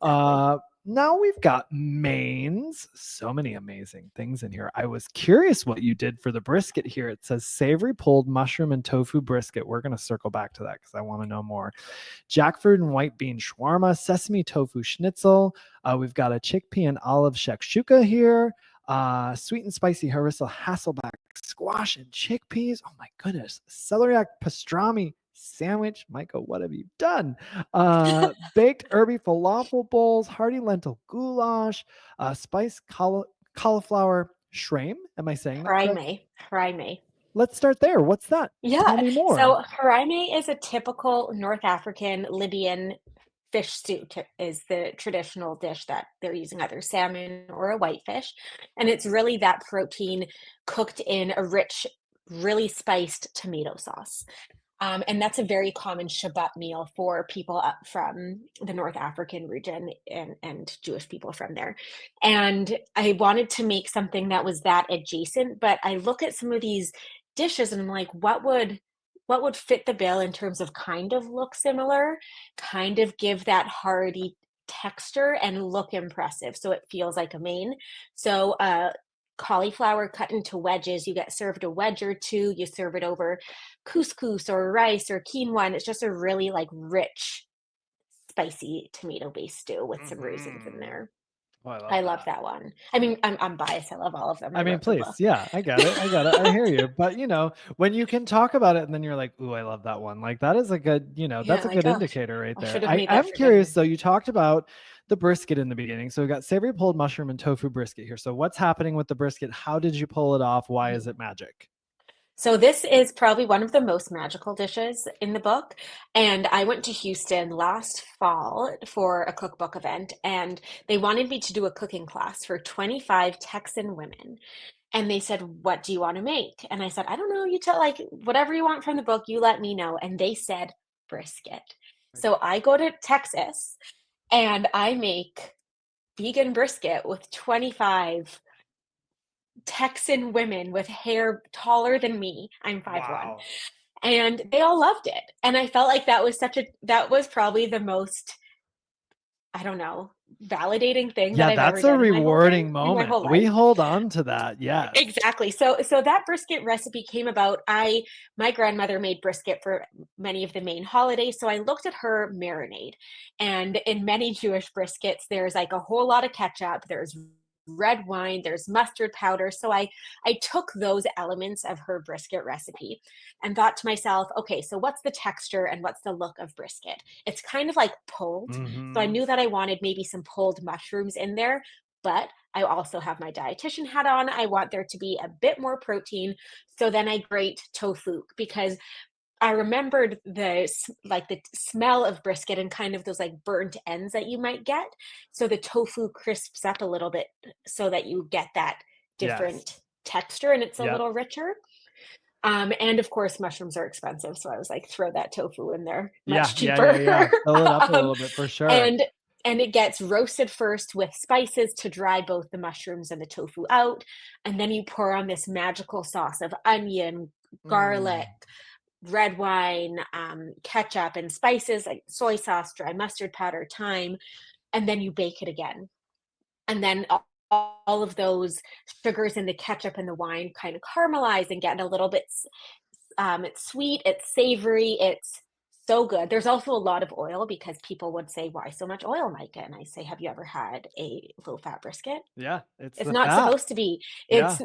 Exactly. Now we've got mains. So many amazing things in here. I was curious what you did for the brisket here. It says savory pulled mushroom and tofu brisket. We're going to circle back to that because I want to know more. Jackfruit and white bean shawarma, sesame tofu schnitzel. We've got a chickpea and olive shakshuka here. Sweet and spicy harissa hasselback squash and chickpeas. Oh my goodness. Celeriac pastrami sandwich. Micah, what have you done? Baked herby falafel bowls, hearty lentil goulash, spiced cauliflower shrimp. Am I saying that correct? Hryme. Let's start there. What's that? Tell Yeah. me more. So hryme is a typical North African Libyan fish stew is the traditional dish that they're using, either salmon or a whitefish. And it's really that protein cooked in a rich really spiced tomato sauce. And that's a very common shabbat meal for people up from the North African region and Jewish people from there. And I wanted to make something that was that adjacent, but I look at some of these dishes and I'm like, what would fit the bill in terms of kind of look similar, kind of give that hearty texture and look impressive so it feels like a main. So cauliflower cut into wedges, you get served a wedge or two, you serve it over couscous or rice or quinoa, and it's just a really like rich, spicy tomato based stew with some raisins in Mm-hmm. there. Oh, I love I love that. that one. I mean, I'm biased. I love all of them. I I mean, wrote the please, book. yeah, I got it. I got it. I hear you. But when you can talk about it and then you're like, "Ooh, I love that one." Like that is a good, that's Yeah, a like, good oh, indicator right I there. should have I made that am for curious dinner. though. You talked about the brisket in the beginning. So we got savory pulled mushroom and tofu brisket here. So what's happening with the brisket? How did you pull it off? Why is Mhm. it magic? So this is probably one of the most magical dishes in the book. And I went to Houston last fall for a cookbook event, and they wanted me to do a cooking class for 25 Texan women. And they said, "What do you want to make?" And I said, "I don't know. You tell, like, whatever you want from the book, you let me know." And they said, "Brisket." So I go to Texas and I make vegan brisket with 25 Texan women with hair taller than me. I'm 5'1". Wow. And they all loved it. And I felt like that was probably the most, I don't know, validating thing that Yeah, I've ever that's a done rewarding in my moment. whole We life. hold on to that. Yes. Exactly. So that brisket recipe came about. My grandmother made brisket for many of the main holidays, so I looked at her marinade. And in many Jewish briskets, there's like a whole lot of ketchup, there's red wine, there's mustard powder. So I took those elements of her brisket recipe and thought to myself, okay, so what's the texture and what's the look of brisket? It's kind of like pulled. So I Mm-hmm. knew that I wanted maybe some pulled mushrooms in there, but I also have my dietitian hat on. I want there to be a bit more protein. So then I grate tofu because I remembered the smell of brisket and kind of those like burnt ends that you might get. So the tofu crisps up a little bit so that you get that Yes. different texture and it's a Yep. little richer. And of course, mushrooms are expensive, so I was like, throw that tofu in there, Yeah. much Yeah. Yeah. cheaper. Yeah. Fill it up a um, little bit for sure. and and it gets roasted first with spices to dry both the mushrooms and the tofu out, and then you pour on this magical sauce of onion, garlic, Mm. red wine, ketchup, and spices like soy sauce, dry mustard powder, thyme, and then you bake it again. And then all of those sugars in the ketchup and the wine kind of caramelize and get a little bit it's sweet, it's savory, it's so good. There's also a lot of oil because people would say, "Why so much oil, Micah?" And I say, "Have you ever had a low fat brisket? Yeah. It's It's the not fat. supposed to be. Yeah.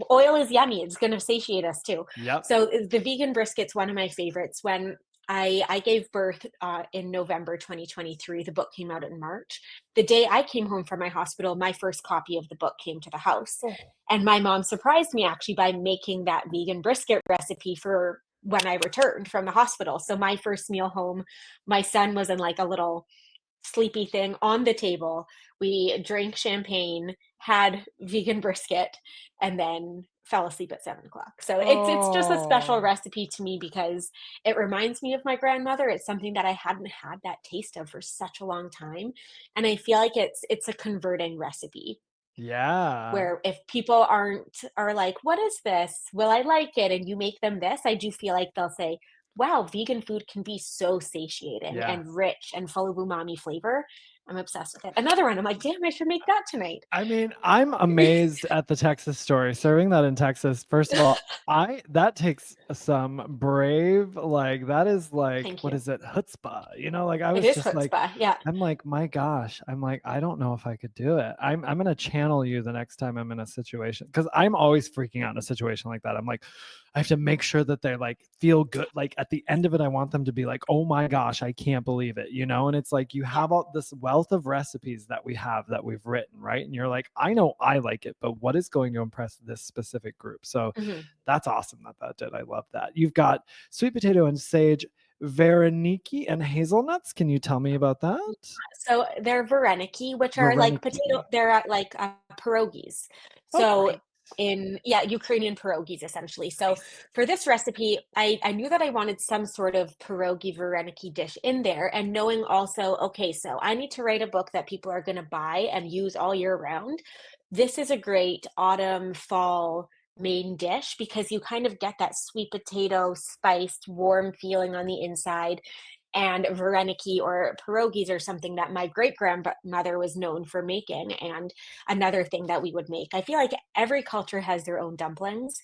Oil is yummy. It's going to satiate us too." Yep. So the vegan brisket's one of my favorites. When I gave birth in November 2023, the book came out in March. The day I came home from my hospital, my first copy of the book came to the house. Oh. And my mom surprised me actually by making that vegan brisket recipe for when I returned from the hospital. So my first meal home, my son was in like a little sleepy thing on the table. We drank champagne, had vegan brisket, and then fell asleep at 7 o'clock. So it's just a special Oh. recipe to me because it reminds me of my grandmother. It's something that I hadn't had that taste of for such a long time. And I feel like it's a converting recipe Yeah. where if people are like, "What is this? Will I like it?" And you make them this, I do feel like they'll say, "Wow, vegan food can be so satiating Yeah. and rich and full of umami flavor." I'm obsessed with it. Another one, I'm like, "Damn, I should make that tonight." I mean, I'm amazed at the Texas story. Serving that in Texas, first of all, I that takes some brave, like that is like, Thank what you. is it? Chutzpah. Like I It was is just like, chutzpah. Yeah. I'm like, my gosh, I'm like, I don't know if I could do it. I'm gonna channel you the next time I'm in a situation because I'm always freaking out in a situation like that. I'm like, I have to make sure that they like feel good. Like at the end of it, I want them to be like, oh my gosh, I can't believe it, And it's like you Yeah. have all this wealth of recipes that we've written, right? And you're like, I know I like it, but what is going to impress this specific group? So Mhm. that's awesome that did. I love that. You've got sweet potato and sage, Veroniki and hazelnuts. Can you tell me about that? So they're vareniki, which are like Vareniki. potato, they're like pierogies. So Okay. Ukrainian pierogies essentially. So Nice. for this recipe, I knew that I wanted some sort of pierogi vareniki dish in there, and knowing also, okay, so I need to write a book that people are going to buy and use all year round. This is a great autumn, fall main dish because you kind of get that sweet potato spiced warm feeling on the inside, and vareniki or pierogies are something that my great grandmother was known for making. And another thing that we would make, I feel like every culture has their own dumplings,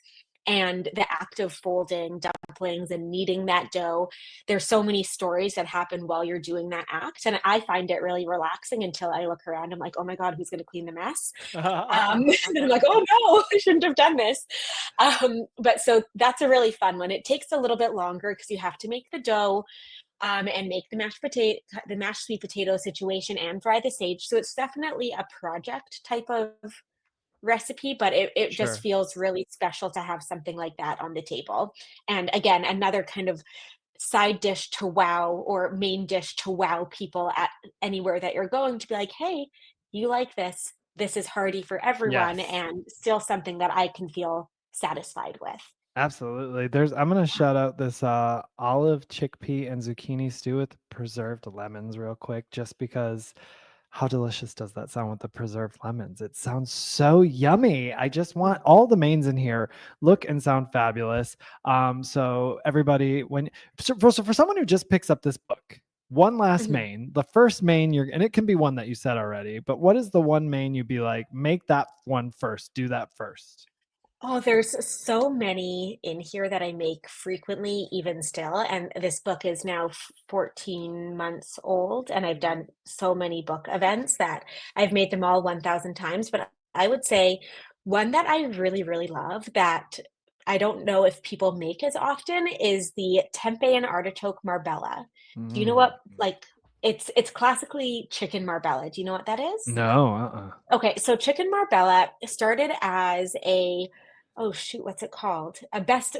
and the act of folding dumplings and kneading that dough, there's so many stories that happen while you're doing that act, and I find it really relaxing until I look around. I'm like, oh my god, who's going to clean the mess? And I'm like, oh no, I shouldn't have done this. But so that's a really fun one. It takes a little bit longer because you have to make the dough, and make the mashed sweet potato situation and fry the sage. So it's definitely a project type of recipe, but it just Sure. feels really special to have something like that on the table. And again, another kind of side dish to wow, or main dish to wow people at anywhere that you're going, to be like, hey, you like this? This is hearty for everyone, Yes. and still something that I can feel satisfied with. Absolutely. I'm gonna shout out this olive, chickpea, and zucchini stew with preserved lemons real quick, just because how delicious does that sound with the preserved lemons? It sounds so yummy. I just want all the mains in here look and sound fabulous. So everybody, for someone who just picks up this book, one last Mhm. main, the first main and it can be one that you said already, but what is the one main you'd be like, make that one first, do that first? Oh, there's so many in here that I make frequently, even still. And this book is now 14 months old, and I've done so many book events that I've made them all 1,000 times. But I would say one that I really, really love that I don't know if people make as often is the tempeh and artichoke marbella. Do you know Mm. what, like, it's classically chicken marbella. Do you know what that is? No, uh-uh. Okay, so chicken marbella started as a, oh shoot, what's it called?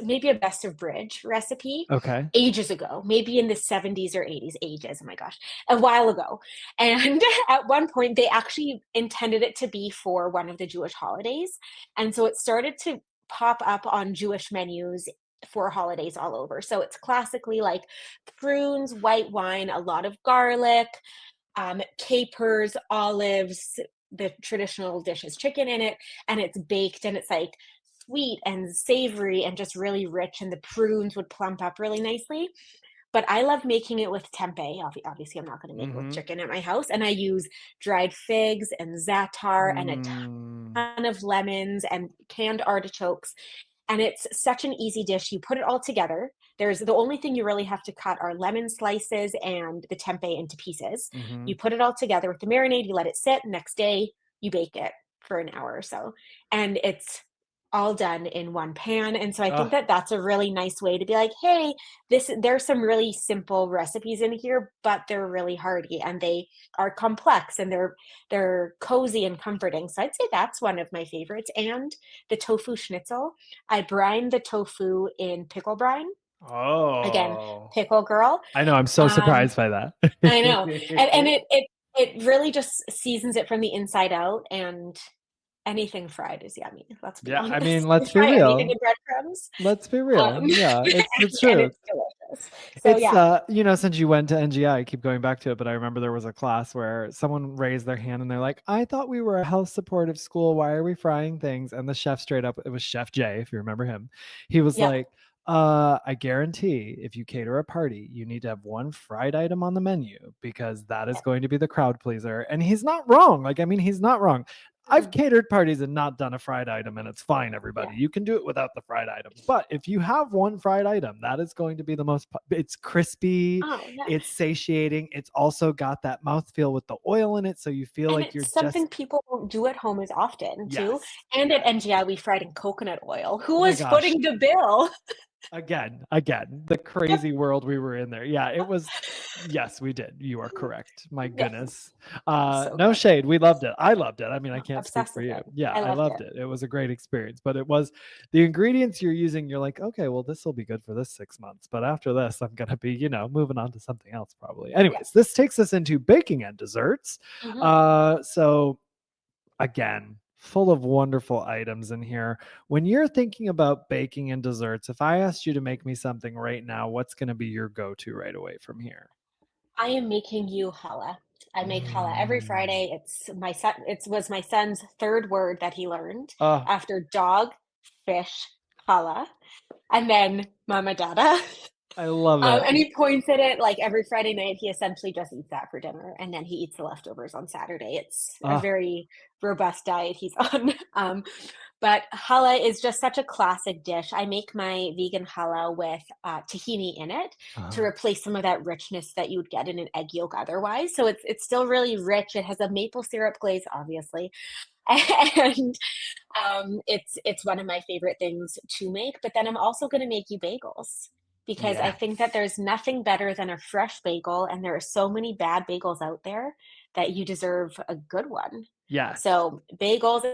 Maybe a best of bridge recipe Okay. ages ago, maybe in the 70s or 80s, ages, oh my gosh, a while ago. And at one point, they actually intended it to be for one of the Jewish holidays. And so it started to pop up on Jewish menus for holidays all over. So it's classically like prunes, white wine, a lot of garlic, capers, olives, the traditional dish has chicken in it, and it's baked, and it's like sweet and savory and just really rich, and the prunes would plump up really nicely. But I love making it with tempeh. Obviously, I'm not going to make it with Mm-hmm. chicken at my house, and I use dried figs and za'atar and a Mm. ton of lemons and canned artichokes, and it's such an easy dish. You put it all together. There's the only thing you really have to cut are lemon slices and the tempeh into pieces. Mm-hmm. You put it all together with the marinade, you let it sit. Next day, you bake it for an hour or so. And it's all done in one pan. And so I think Oh, that that's a really nice way to be like, hey, there's some really simple recipes in here, but they're really hearty and they are complex, and they're cozy and comforting. So I'd say that's one of my favorites. And the tofu schnitzel, I brine the tofu in pickle brine. Again, oh. pickle girl. I know. I'm so Um, surprised by that. I know. And it really just seasons it from the inside out, and anything fried is yummy. Let's be Yeah, I honest. mean, let's You be fry anything real. in breadcrumbs, Let's be real. Yeah, it's the and truth. it's delicious. So It's yeah. since you went to NGI, I keep going back to it, but I remember there was a class where someone raised their hand and they're like, "I thought we were a health supportive school. Why are we frying things?" And the chef straight up, it was Chef Jay, if you remember him. He was Yep. like, I guarantee if you cater a party, you need to have one fried item on the menu because that is going to be the crowd pleaser." And he's not wrong. Like, I mean, he's not wrong. I've Mhm. catered parties and not done a fried item, and it's fine, everybody. Yeah. You can do it without the fried item. But if you have one fried item, that is going to be the most, it's crispy, Oh, yeah. it's satiating. It's also got that mouthfeel with the oil in it. So you feel And like it's you're just, something people don't do at home as often too. yes. And at NGI, we fried in coconut oil. Who Oh my was gosh. footing the bill? Again, the crazy world we were in there. Yeah, it was. Yes, we did. You are correct. My Yes, goodness. so No good. shade. We loved it. I loved it. I mean, I No, can't speak obsessed for with you. it. Yeah, I I loved loved it. it. It was a great experience. But it was the ingredients you're using. You're like, okay, well, this will be good for this 6 months. But after this, I'm gonna be, moving on to something else probably. Yeah. Anyways, this takes us into baking and desserts. Hmm. So again, full of wonderful items in here. When you're thinking about baking and desserts, if I asked you to make me something right now, what's going to be your go-to right away from here? I am making you challah. I make challah every Mm. Friday. It's my son. It was my son's third word that he learned Oh, after dog, fish, challah, and then mama dada. I love it. And he points at it like every Friday night. He essentially just eats that for dinner, and then he eats the leftovers on Saturday. It's a Oh, very robust diet he's on. But challah is just such a classic dish. I make my vegan challah with tahini in it to uh, replace some of that richness that you would get in an egg yolk otherwise. So it's still really rich. It has a maple syrup glaze, obviously, and it's one of my favorite things to make. But then I'm also going to make you bagels because I yeah. think that there's nothing better than a fresh bagel, and there are so many bad bagels out there that you deserve a good one. Yes. So bagels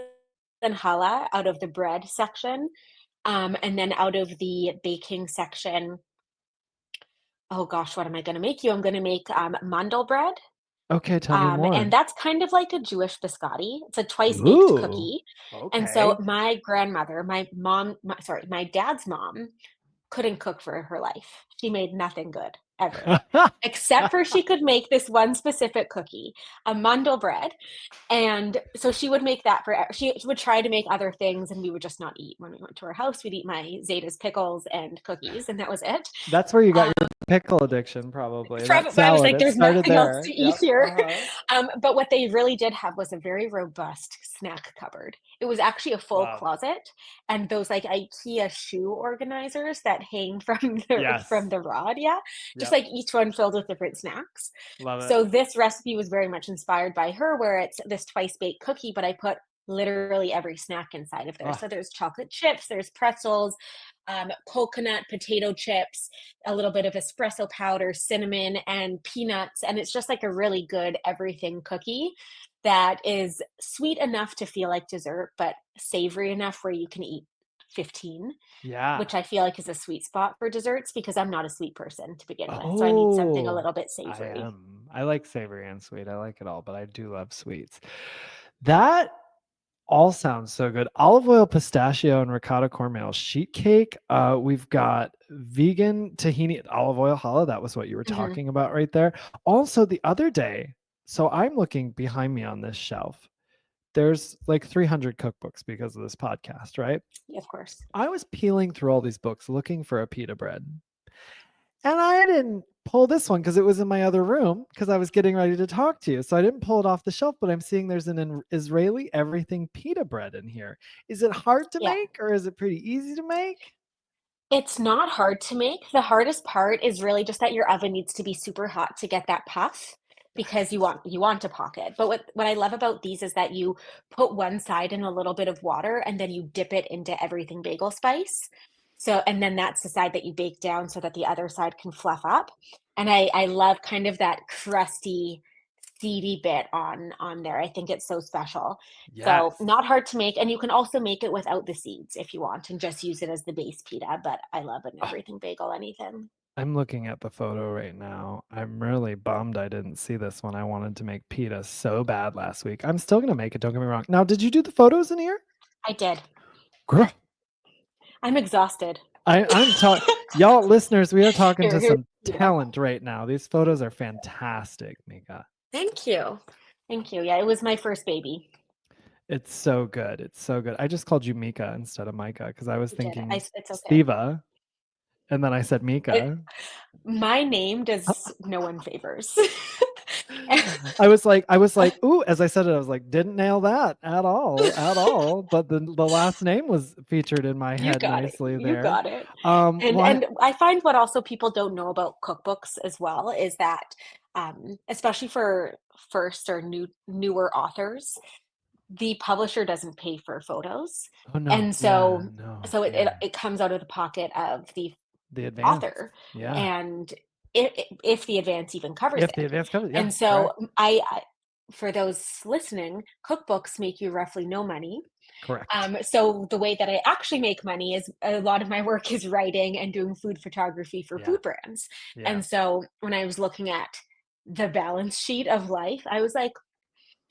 and challah out of the bread section, and then out of the baking section. Oh gosh, what am I going to make you? I'm going to make mandel bread. Okay, tell me And more. that's kind of like a Jewish biscotti. It's a twice baked Ooh. cookie. And so Okay. my grandmother, my mom, sorry, my dad's mom couldn't cook for her life. She made nothing good ever, except for she could make this one specific cookie, a mandel bread. And so she would make that for, she would try to make other things and we would just not eat. When we went to her house, we'd eat my Zeta's pickles and cookies, and that was it. That's where you got Um, your pickle addiction, probably. That Probably, I was salad, like, it there's started nothing else there. to eat Yep. here. Uh-huh. But what they really did have was a very robust snack cupboard. It was actually a full Wow. closet, and those like IKEA shoe organizers that hang from Yes. the rod, yeah, just Yep. like each one filled with different snacks. Love it. So this recipe was very much inspired by her, where it's this twice baked cookie, but I put literally every snack inside of there. Oh, So there's chocolate chips, there's pretzels, coconut potato chips, a little bit of espresso powder, cinnamon, and peanuts. And it's just like a really good everything cookie that is sweet enough to feel like dessert, but savory enough where you can eat 15, yeah. which I feel like is a sweet spot for desserts because I'm not a sweet person to begin with. So I need something a Oh, little bit I savory. am. I like savory and sweet. I like it all, but I do love sweets. That all sounds so good. Olive oil, pistachio, and ricotta cornmeal sheet cake. We've got vegan tahini olive oil challah. That was what you were Hmm. talking about right there. Also, the other day, so I'm looking behind me on this shelf. There's like 300 cookbooks because of this podcast, right? Yeah, of course. I was peeling through all these books looking for a pita bread. And I didn't pull this one because it was in my other room because I was getting ready to talk to you. So I didn't pull it off the shelf, but I'm seeing there's an Israeli everything pita bread in here. Is it hard to Yeah. make or is it pretty easy to make? It's not hard to make. The hardest part is really just that your oven needs to be super hot to get that puff because you want to pocket. But what I love about these is that you put one side in a little bit of water and then you dip it into everything bagel spice. So and then that's the side that you bake down so that the other side can fluff up. And I love kind of that crusty seedy bit on there. I think it's so special. So Yes. not hard to make, and you can also make it without the seeds if you want and just use it as the base pita. But I love an Oh, everything bagel anything. I'm looking at the photo right now. I'm really bummed I didn't see this one. I wanted to make pita so bad last week. I'm still gonna make it, don't get me wrong. Now, did you do the photos in here? I did. Girl, I'm exhausted. I'm talking, y'all listeners, we are talking to Here's some pita. talent right now. These photos are fantastic, Mika. Thank you. Thank you. Yeah, it was my first baby. It's so good. It's so good. I just called you Mika instead of Micah because I was You did it. thinking It's okay. Siva and then I said It, Mika. my name does no one favors. I was like, ooh, as I said it, I was like, didn't nail that at all. But the last name was featured in my You head got it. nicely You there. got it. What? And I find what also people don't know about cookbooks as well is that especially for first or newer authors, the publisher doesn't pay for photos. Oh no, And yeah, so no, so yeah. it comes out of the pocket of the The advance, author, yeah. and if the advance even covers If the it. advance covers, yeah, And so correct, for those listening, cookbooks make you roughly no money. correct. So the way that I actually make money is a lot of my work is writing and doing food photography for Yeah, food brands. yeah. And so when I was looking at the balance sheet of life, I was like,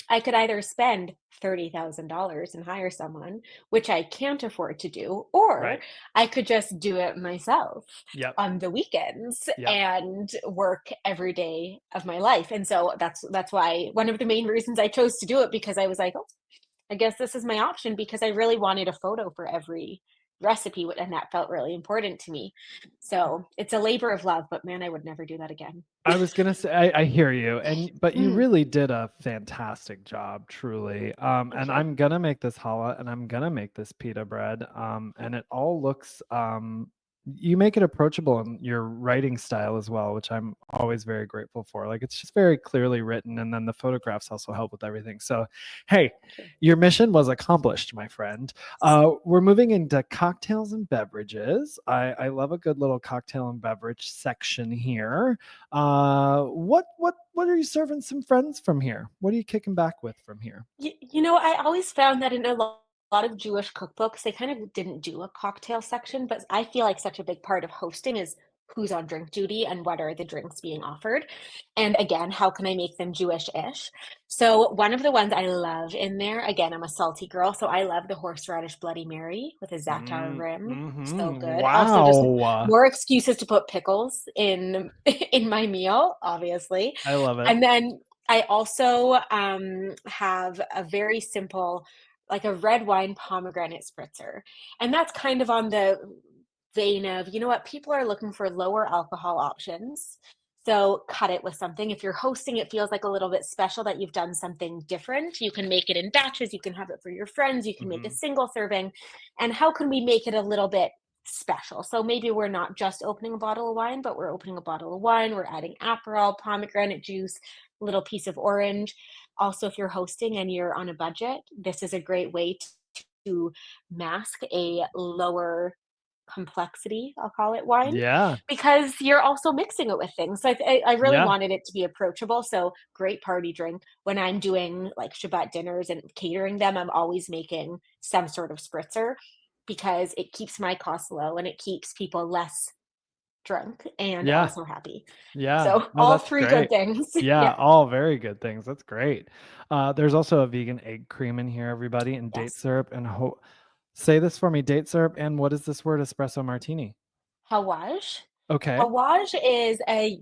I could either spend $30,000 and hire someone, which I can't afford to do, or Right. I could just do it myself Yep. on the weekends Yep. and work every day of my life. And so that's why one of the main reasons I chose to do it, because I was like, oh, I guess this is my option, because I really wanted a photo for every recipe, and that felt really important to me. So it's a labor of love, but man, I would never do that again. I was gonna say I hear you, but you Mm, really did a fantastic job, truly. thank And you. I'm gonna make this challah, and I'm gonna make this pita bread. And it all looks you make it approachable in your writing style as well, which I'm always very grateful for. Like it's just very clearly written, and then the photographs also help with everything. So, hey, Thank you. your mission was accomplished, my friend. We're moving into cocktails and beverages. I love a good little cocktail and beverage section here. What are you serving some friends from here? What are you kicking back with from here? I always found that in a lot of Jewish cookbooks, they kind of didn't do a cocktail section, but I feel like such a big part of hosting is who's on drink duty and what are the drinks being offered. And again, how can I make them Jewish-ish? So one of the ones I love in there, again, I'm a salty girl, so I love the horseradish Bloody Mary with a za'atar rim. So good. Also, just Wow. more excuses to put pickles in in my meal, obviously. I love it. And then I also have a very simple, like a red wine pomegranate spritzer. And that's kind of on the vein of, you know what, people are looking for lower alcohol options. So cut it with something. If you're hosting, it feels like a little bit special that you've done something different. You can make it in batches, you can have it for your friends, you can make a Hmm. single serving. And how can we make it a little bit special? So maybe we're not just opening a bottle of wine, but we're opening a bottle of wine, we're adding Aperol, pomegranate juice, little piece of orange. Also, if you're hosting and you're on a budget, this is a great way to mask a lower complexity, I'll call it, wine, Yeah. because you're also mixing it with things. So I really Yeah. wanted it to be approachable. So great party drink. When I'm doing like Shabbat dinners and catering them, I'm always making some sort of spritzer because it keeps my costs low and it keeps people less drunk and Yeah. also happy. Yeah. So No, all that's three good great. things. Yeah, Yeah. all very good things. That's great. There's also a vegan egg cream in here, everybody, and date Yes. syrup and say this for me, date syrup and what is this word? Espresso martini. Hawaj. Okay. Hawaj is a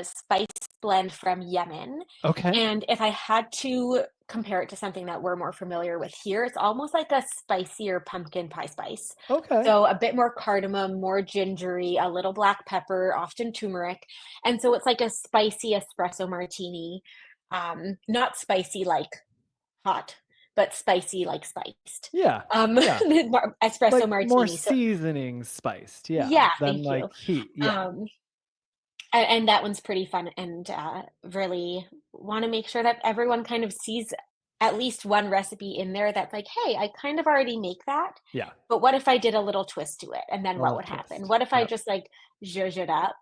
spice blend from Yemen. Okay. And if I had to compare it to something that we're more familiar with here, it's almost like a spicier pumpkin pie spice. Okay. So a bit more cardamom, more gingery, a little black pepper, often turmeric. And so it's like a spicy espresso martini. Not spicy like hot, but spicy like spiced. Yeah. Um, Yeah. espresso Like more martini. So seasoning spiced, yeah, yeah, than thank like you. heat. Yeah. Um, and that one's pretty fun, and really want to make sure that everyone kind of sees at least one recipe in there that's like, hey, I kind of already make that, Yeah. but what if I did a little twist to it? And then A what little would happen? twist. What if I Yep. just like zhuzh it up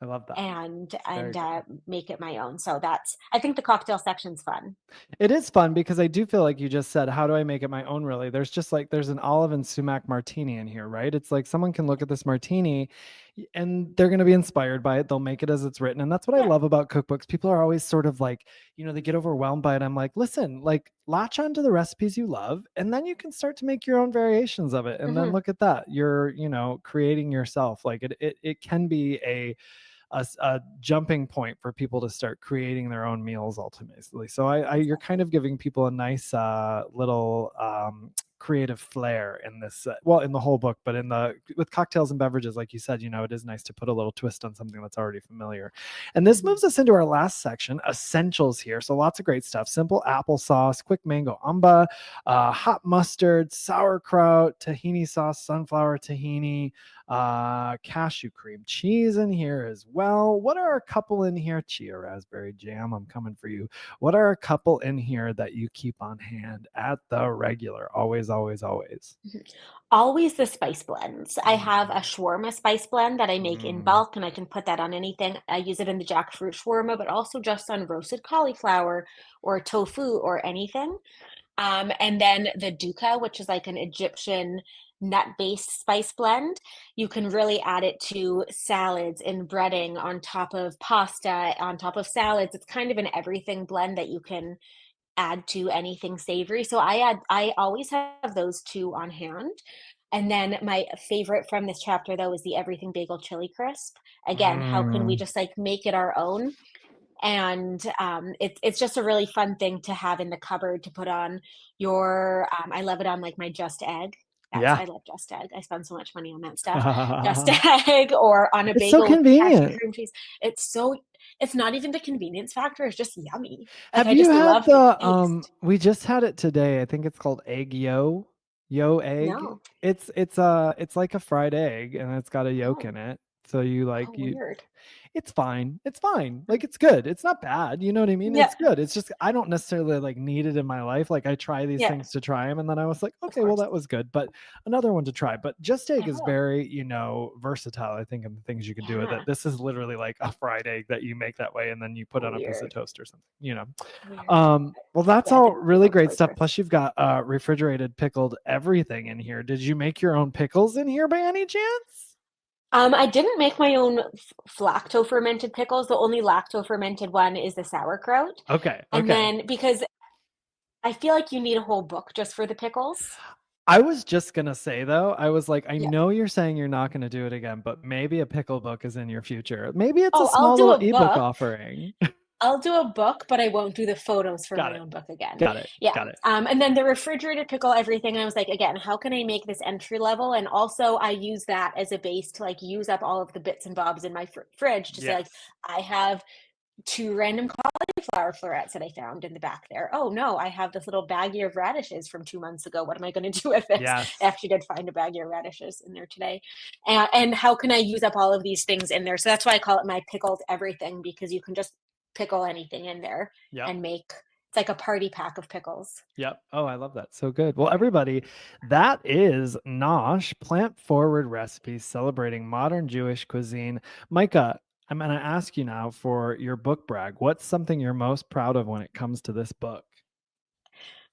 I love that. and Very good. make it my own? So that's, I think the cocktail section's fun. It is fun because I do feel like you just said, how do I make it my own really? There's just like there's an olive and sumac martini in here, right? It's like someone can look at this martini and they're going to be inspired by it. They'll make it as it's written. And that's what I Yeah. love about cookbooks. People are always sort of like, they get overwhelmed by it. I'm like, listen, like latch onto the recipes you love and then you can start to make your own variations of it. And then Hmm. look at that. You're, creating yourself. Like it can be a jumping point for people to start creating their own meals ultimately. So you're kind Exactly. of giving people a nice little creative flair in this well in the whole book, but in the with cocktails and beverages, like you said, it is nice to put a little twist on something that's already familiar. And this Hmm. moves us into our last section, essentials here. So lots of great stuff: simple applesauce, quick mango amba, hot mustard, sauerkraut, tahini sauce, sunflower tahini, cashew cream cheese in here as well. What are a couple in here? Chia raspberry jam, I'm coming for you. What are a couple in here that you keep on hand at the regular? Always, always, always. Always the spice blends. I have a Mm, shawarma spice blend that I make in mm, bulk, and I can put that on anything. I use it in the jackfruit shawarma, but also just on roasted cauliflower or tofu or anything. And then the dukkha, which is like an Egyptian nut-based spice blend. You can really add it to salads and breading on top of pasta, on top of salads. It's kind of an everything blend that you can add to anything savory. So I always have those two on hand. And then my favorite from this chapter though is the everything bagel chili crisp. Again, how can we Mm, just like make it our own? And it's just a really fun thing to have in the cupboard to put on your. I love it on like my Just Egg. That's yeah. I love Just Egg. I spend so much money on that stuff. Just Egg or on a It's so bagel with cashew convenient. cream cheese. It's so. It's not even the convenience factor. It's just yummy. Like Have I you just had love the taste. we just had it today. I think it's called egg yo egg. No. It's like a fried egg and it's got a yolk Oh. in it. So you Oh, like you weird. it's fine. It's fine. Hmm. Like it's good. It's not bad. You know what I mean? Yeah. It's good. It's just I don't necessarily like need it in my life. Like I try these Yeah. things to try them and then I was like, Of okay, well course. that was good, but another one to try. But just egg is Oh. very, versatile, I think, in the things you can do with it. Yeah. This is literally like a fried egg that you make that way and then you put on a piece of Weird. toast or something. Weird. Well, that's Yeah. I all didn't like really old great chili stuff. crisp. Plus, you've got refrigerated pickled everything in here. Did you make your own pickles in here by any chance? I didn't make my own lacto fermented pickles. The only lacto fermented one is the sauerkraut. Okay, And okay. then because I feel like you need a whole book just for the pickles. I was just gonna say though, I was like, I Yeah. know you're saying you're not gonna do it again, but maybe a pickle book is in your future. Maybe it's a Oh, I'll small do little a ebook book. offering. I'll do a book, but I won't do the photos for Got my it. own book again. Got it. Yeah. Got it. And then the refrigerated pickle everything, I was like, again, how can I make this entry level? And also, I use that as a base to like use up all of the bits and bobs in my fridge to say, like, Yes. I have two random cauliflower florets that I found in the back there. Oh no, I have this little baggie of radishes from 2 months ago. What am I going to do with this? I Yes. actually did find a baggie of radishes in there today. And how can I use up all of these things in there? So that's why I call it my pickled everything because you can just pickle anything in there Yep. and make it's like a party pack of pickles. Yep. Oh, I love that. So good. Well, everybody, that is Nosh, plant forward recipes celebrating modern Jewish cuisine. Micah, I'm going to ask you now for your book brag. What's something you're most proud of when it comes to this book?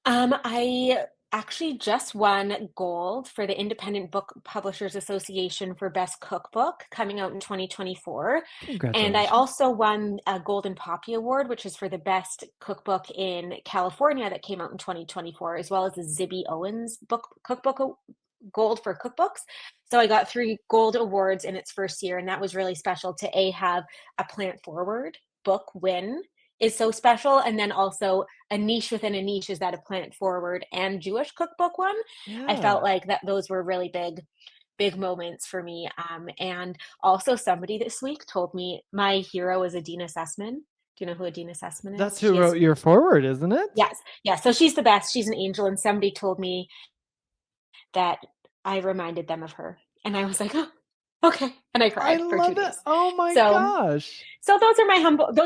I actually just won gold for the Independent Book Publishers Association for Best Cookbook coming out in 2024. And I Congratulations. also won a Golden Poppy Award, which is for the best cookbook in California that came out in 2024, as well as the Zibby Owens book cookbook gold for cookbooks. So I got 3 gold awards in its first year, and that was really special to have a plant forward book win is so special, and then also a niche within a niche is that a plant forward and Jewish cookbook one. I felt Yeah. like that those were really big moments for me. And also somebody this week told me my hero is Adina Sussman. Do you know who Adina Sussman That's is? who She is wrote your forward, isn't it? yes, yes. So she's the best. She's an angel, and somebody told me that I reminded them of her, and I was like, oh, okay, and I I cried for two love it. days. Oh my So, gosh. so those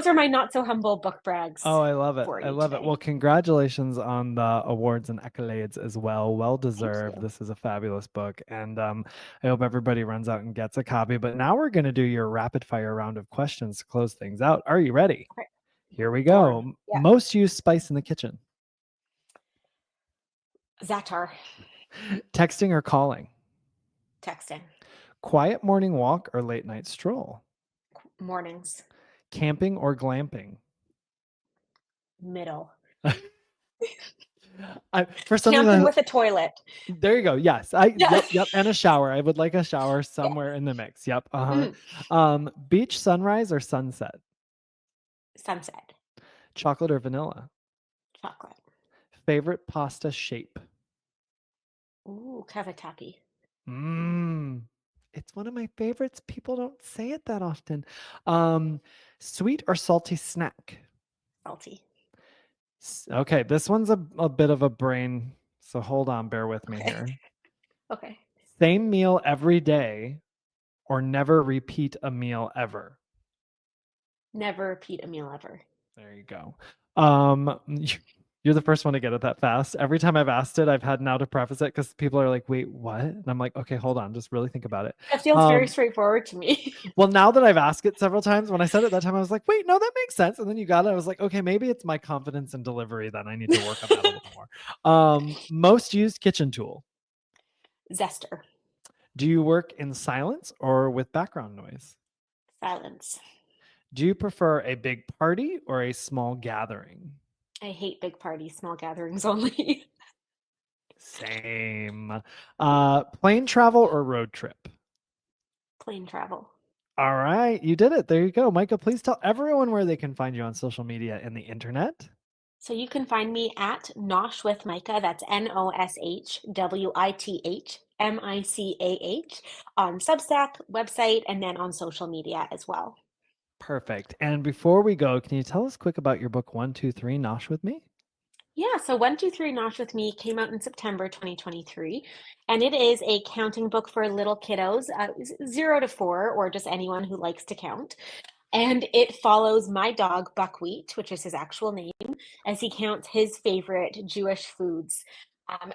are my not so humble book brags Oh, I love it. for I you love it. today. Well, congratulations on the awards and accolades as well. Well Thank deserved. you. This is a fabulous book. And I hope everybody runs out and gets a copy. But now we're going to do your rapid fire round of questions to close things out. Are you ready? Okay. Here we Born. go. Yeah. Most used spice in the kitchen. Zatar. Texting or calling. Texting. Quiet morning walk or late night stroll. Mornings. Camping or glamping. Middle. For something Camping that with a toilet. there you go. Yes. I Yeah. yep, and a shower. I would like a shower Yeah. somewhere in the mix. Yep. Uh-huh. Mhm. Beach sunrise or sunset? Sunset. Chocolate or vanilla? Chocolate. Favorite pasta shape? Ooh, cavatappi. Mmm. It's one of my favorites. People don't say it that often. Um, Sweet or salty snack? Salty. Okay, this one's a bit of a brain, so hold on, bear with me Okay. here. Okay. Same meal every day or never repeat a meal ever? Never repeat a meal ever. There you go. You're the first one to get it that fast. Every time I've asked it, I've had now to preface it because people are like, "Wait, what?" And I'm like, "Okay, hold on, just really think about it." That feels very Um, straightforward to me. well, now that I've asked it several times, when I said it that time, I was like, "Wait, no, that makes sense." And then you got it. I was like, "Okay, maybe it's my confidence and delivery that I need to work on that a little more." Most used kitchen tool. Zester. Do you work in silence or with background noise? Silence. Do you prefer a big party or a small gathering? I hate big parties, small gatherings only. Same. Plane travel or road trip? Plane travel. All right, you did it. There you go. Micah, please tell everyone where they can find you on social media and the internet. So you can find me at Nosh with Micah. That's NOSHWITHMICAH on Substack, website, and then on social media as well. Perfect. And before we go, can you tell us quick about your book 123 Nosh with me? Yeah, so 123 Nosh with Me came out in September 2023, and it is a counting book for little kiddos, 0 to 4, or just anyone who likes to count. And it follows my dog, Buckwheat, which is his actual name, as he counts his favorite Jewish foods.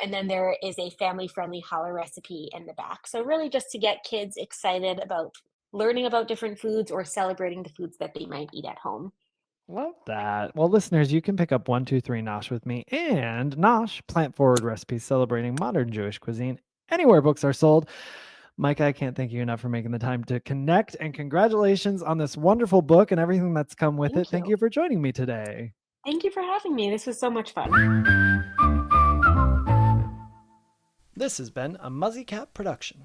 And then there is a family-friendly challah recipe in the back. So really just to get kids excited about learning about different foods or celebrating the foods that they might eat at home. Love that. Well, listeners, you can pick up 123 Nosh with me and Nosh, plant forward recipes celebrating modern Jewish cuisine anywhere books are sold. Micah, I can't thank you enough for making the time to connect, and congratulations on this wonderful book and everything that's come with it. Thank Thank you. you for joining me today. Thank you for having me. This was so much fun. This has been a Muzzy Cat production.